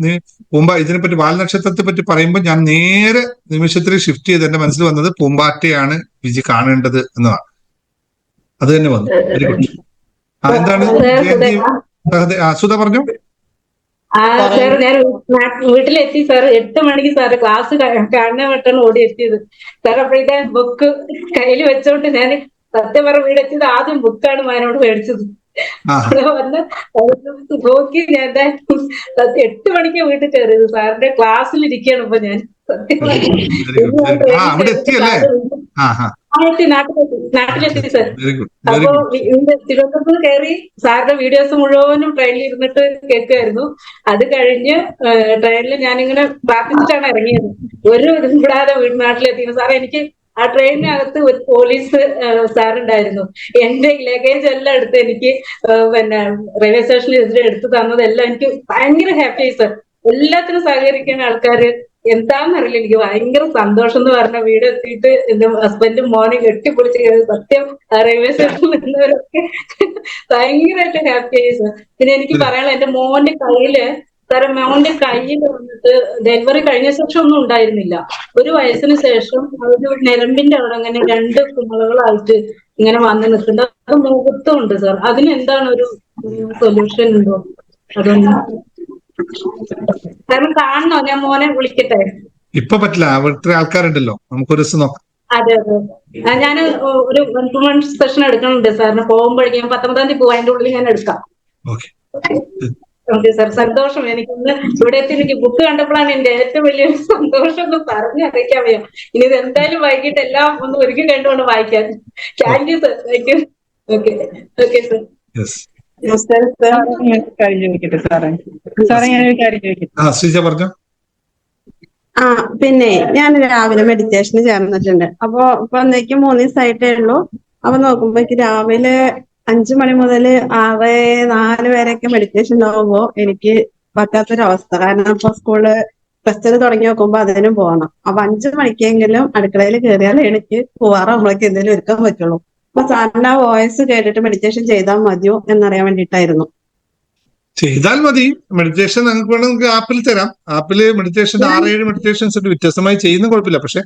നീ ഇതിനെപ്പറ്റി വാൽ നക്ഷത്രത്തെ പറ്റി പറയുമ്പോൾ ഞാൻ നേരെ നിമിഷത്തിൽ ഷിഫ്റ്റ് ചെയ്ത് എന്റെ മനസ്സിൽ വന്നത് പൂമ്പാറ്റയാണ് ബിജി കാണേണ്ടത് എന്നതാണ്. അത് തന്നെ വന്നു. Very good. എന്താണ് സുധ പറഞ്ഞു? സാർ ഞാൻ വീട്ടിലെത്തി സാർ. 8 മണിക്ക് സാറ് ക്ലാസ് കാണാൻ പെട്ടെന്ന് ഓടി എത്തിയത് സാർ. അപ്പോഴത്തെ ബുക്ക് കയ്യിൽ വെച്ചോണ്ട് ഞാൻ സത്യം പറഞ്ഞ വീടെത്തിയത് ആദ്യം ബുക്കാണ് മാനോട് മേടിച്ചത്. വന്ന് നോക്കി ഞാൻ 8 മണിക്ക് വീട്ടിൽ കയറിയത്. സാറിന്റെ ക്ലാസ്സിൽ ഇരിക്കുകയാണ് ഇപ്പൊ ഞാൻ. സത്യം നാട്ടിലെത്തി സാർ. അപ്പൊ തിരുവനന്തപുരത്ത് കയറി സാറിന്റെ വീഡിയോസ് മുഴുവനും ട്രെയിനിൽ ഇരുന്നിട്ട് കേൾക്കുമായിരുന്നു. അത് കഴിഞ്ഞ് ട്രെയിനിൽ ഞാനിങ്ങനെ പ്രാർത്ഥിച്ചിട്ടാണ് ഇറങ്ങിയത്. ഒരു ഇതും കൂടാതെ നാട്ടിലെത്തിയിരുന്നു സാർ. എനിക്ക് ആ ട്രെയിനിനകത്ത് ഒരു പോലീസ് സാറുണ്ടായിരുന്നു. എന്റെ ലഗേജ് എല്ലാം എടുത്ത് എനിക്ക് പിന്നെ റെയിൽവേ സ്റ്റേഷനിൽ എതിരെ എടുത്തു തന്നതെല്ലാം എനിക്ക് ഭയങ്കര ഹാപ്പിയായി സാർ. എല്ലാത്തിനും സഹകരിക്കുന്ന ആൾക്കാര് എന്താണെന്നറിയില്ല. എനിക്ക് ഭയങ്കര സന്തോഷം എന്ന് പറഞ്ഞ വീട് എത്തിയിട്ട് എന്റെ ഹസ്ബൻഡും മോനെ കെട്ടിപ്പൊളിച്ച് സത്യം റെയിൽവേ സ്റ്റേഷനിൽ നിന്നവരൊക്കെ ഭയങ്കരമായിട്ട് ഹാപ്പിയായി സാർ. പിന്നെ എനിക്ക് പറയാനുള്ള എന്റെ മോന്റെ കയ്യില് സാറേ, മോന്റെ കയ്യിൽ വന്നിട്ട് ഡെലിവറി കഴിഞ്ഞ ശേഷം ഒന്നും ഉണ്ടായിരുന്നില്ല. 1 വയസ്സിന് ശേഷം ഒരു ഞരമ്പിന്റെ അവിടെ അങ്ങനെ 2 കുമിളകളായിട്ട് ഇങ്ങനെ വന്ന് നിൽക്കുന്നത്. അത് മുഖത്തും ഉണ്ട് സാർ. അതിനെന്താണ് ഒരു സൊല്യൂഷൻ ഉണ്ടോ? അതൊന്നും കാരണം കാണണോ? ഞാൻ മോനെ വിളിക്കട്ടെ? ഇപ്പൊ പറ്റില്ല, ഇത്ര ആൾക്കാരുണ്ടല്ലോ, നമുക്കൊരു ദിവസം നോക്കാം. അതെ ഞാൻ ഒരു 1-2 months സെഷൻ എടുക്കണുണ്ട് സാറിന്. പോകുമ്പോഴേക്കും ഞാൻ 19-ാം തീയതി പോകും. അതിന്റെ ഉള്ളിൽ ഞാൻ എടുക്കാം. Okay sir. സന്തോഷം. എനിക്കൊന്ന് ഇവിടെ എത്തി എനിക്ക് ബുക്ക് കണ്ടപ്പോഴാണ് എന്റെ ഏറ്റവും വലിയ സന്തോഷം എന്ന് പറഞ്ഞറിയിക്കാൻ വയ്യ. ഇനി ഇത് എന്തായാലും വൈകിട്ട് എല്ലാം ഒന്ന് ഒരുക്കി കണ്ടുകൊണ്ട് വായിക്കാൻ. Thank you sir. Thank U. Okay sir. നമസ്കാരം സാർ. ഞാനൊരു കാര്യം ചോദിക്കട്ടെ സാറേ? ഞാനൊരു കാര്യം ചോദിക്കട്ടെ? പിന്നെ ഞാൻ രാവിലെ മെഡിറ്റേഷന് ചേർന്നിട്ടുണ്ട്. അപ്പൊ എന്നേക്കും 3 ദിവസമായിട്ടേ ഉള്ളൂ. അപ്പൊ നോക്കുമ്പോ രാവിലെ 5 മണി മുതൽ 6-4 വരെയൊക്കെ മെഡിറ്റേഷൻ ഉണ്ടാവുമ്പോ എനിക്ക് പറ്റാത്തൊരവസ്ഥ. കാരണം ഇപ്പൊ സ്കൂള് ഫെസ്റ്റിൽ തുടങ്ങി നോക്കുമ്പോ അതിനും പോകണം. അപ്പൊ 5 മണിക്കെങ്കിലും അടുക്കളയിൽ കയറിയാലേ എനിക്ക് പോവാറാകുമ്പോഴേക്ക് എന്തെങ്കിലും ഒരുക്കാൻ പറ്റുള്ളൂ. അപ്പൊ സാറിന്റെ ആ വോയിസ് കേട്ടിട്ട് മെഡിറ്റേഷൻ ചെയ്താൽ മതിയോ എന്നറിയാൻ വേണ്ടിയിട്ടായിരുന്നു. ചെയ്താൽ മതി. മെഡിറ്റേഷൻ നിങ്ങൾക്ക് വേണമെങ്കിൽ ആപ്പിൽ തരാം. ആപ്പില് മെഡിറ്റേഷൻ 6-7 മെഡിറ്റേഷൻസ് ഉണ്ട്. വ്യത്യസ്തമായി ചെയ്യുന്ന കുഴപ്പമില്ല. പക്ഷെ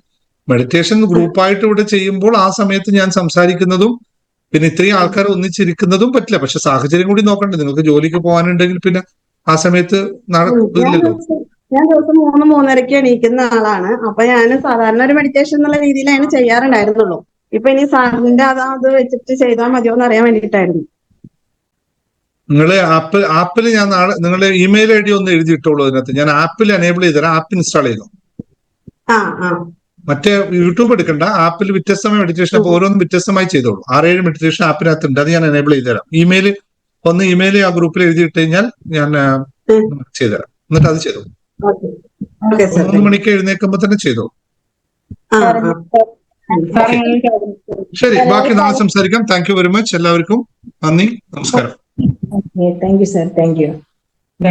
മെഡിറ്റേഷൻ ഗ്രൂപ്പായിട്ട് ഇവിടെ ചെയ്യുമ്പോൾ ആ സമയത്ത് ഞാൻ സംസാരിക്കുന്നതും പിന്നെ ഇത്രയും ആൾക്കാർ ഒന്നിച്ചിരിക്കുന്നതും പറ്റില്ല. പക്ഷെ സാഹചര്യം കൂടി നോക്കണ്ടേ? നിങ്ങൾക്ക് ജോലിക്ക് പോകാനുണ്ടെങ്കിൽ പിന്നെ ആ സമയത്ത് നടക്കില്ലല്ലോ. ഞാൻ ദിവസം 3-3:30 എണീക്കുന്ന ആളാണ്. അപ്പൊ ഞാൻ സാധാരണ ഒരു മെഡിറ്റേഷൻ എന്നുള്ള രീതിയിലാണ് ചെയ്യാറുണ്ടായിരുന്നുള്ളൂ. ഇപ്പൊ ഇനി സാറിന്റെ അത് വെച്ചിട്ട് ചെയ്താൽ മതിയോ എന്ന് അറിയാൻ വേണ്ടിയിട്ടായിരുന്നു. നിങ്ങളെ ആപ്പിൽ ഞാൻ നാളെ നിങ്ങളുടെ ഇമെയിൽ ID ഒന്ന് എഴുതിയിട്ടോളൂ. അതിനകത്ത് ഞാൻ ആപ്പിൽ എനേബിൾ ചെയ്ത് തരാം. ആപ്പ് ഇൻസ്റ്റാൾ ചെയ്തു. മറ്റേ യൂട്യൂബ് എടുക്കണ്ട. ആപ്പിൽ വ്യത്യസ്തമായ മെഡിറ്റേഷൻ. അപ്പൊ ഓരോന്നും വ്യത്യസ്തമായി ചെയ്തോളൂ. 6-7 മെഡിറ്റേഷൻ ആപ്പിനകത്തുണ്ട്. അത് ഞാൻ എനേബിൾ ചെയ്ത് തരാം. ഇമെയിൽ ആ ഗ്രൂപ്പിൽ എഴുതിയിട്ട് കഴിഞ്ഞാൽ ഞാൻ ചെയ്തുതരാം. എന്നിട്ട് അത് ചെയ്തോളൂ. 3 മണിക്ക് എഴുന്നേൽക്കുമ്പോ തന്നെ ചെയ്തോളൂ. ശരി, ബാക്കി നാളെ സംസാരിക്കാം. Thank you very much. എല്ലാവർക്കും നന്ദി, നമസ്കാരം. Thank you sir. Thank you.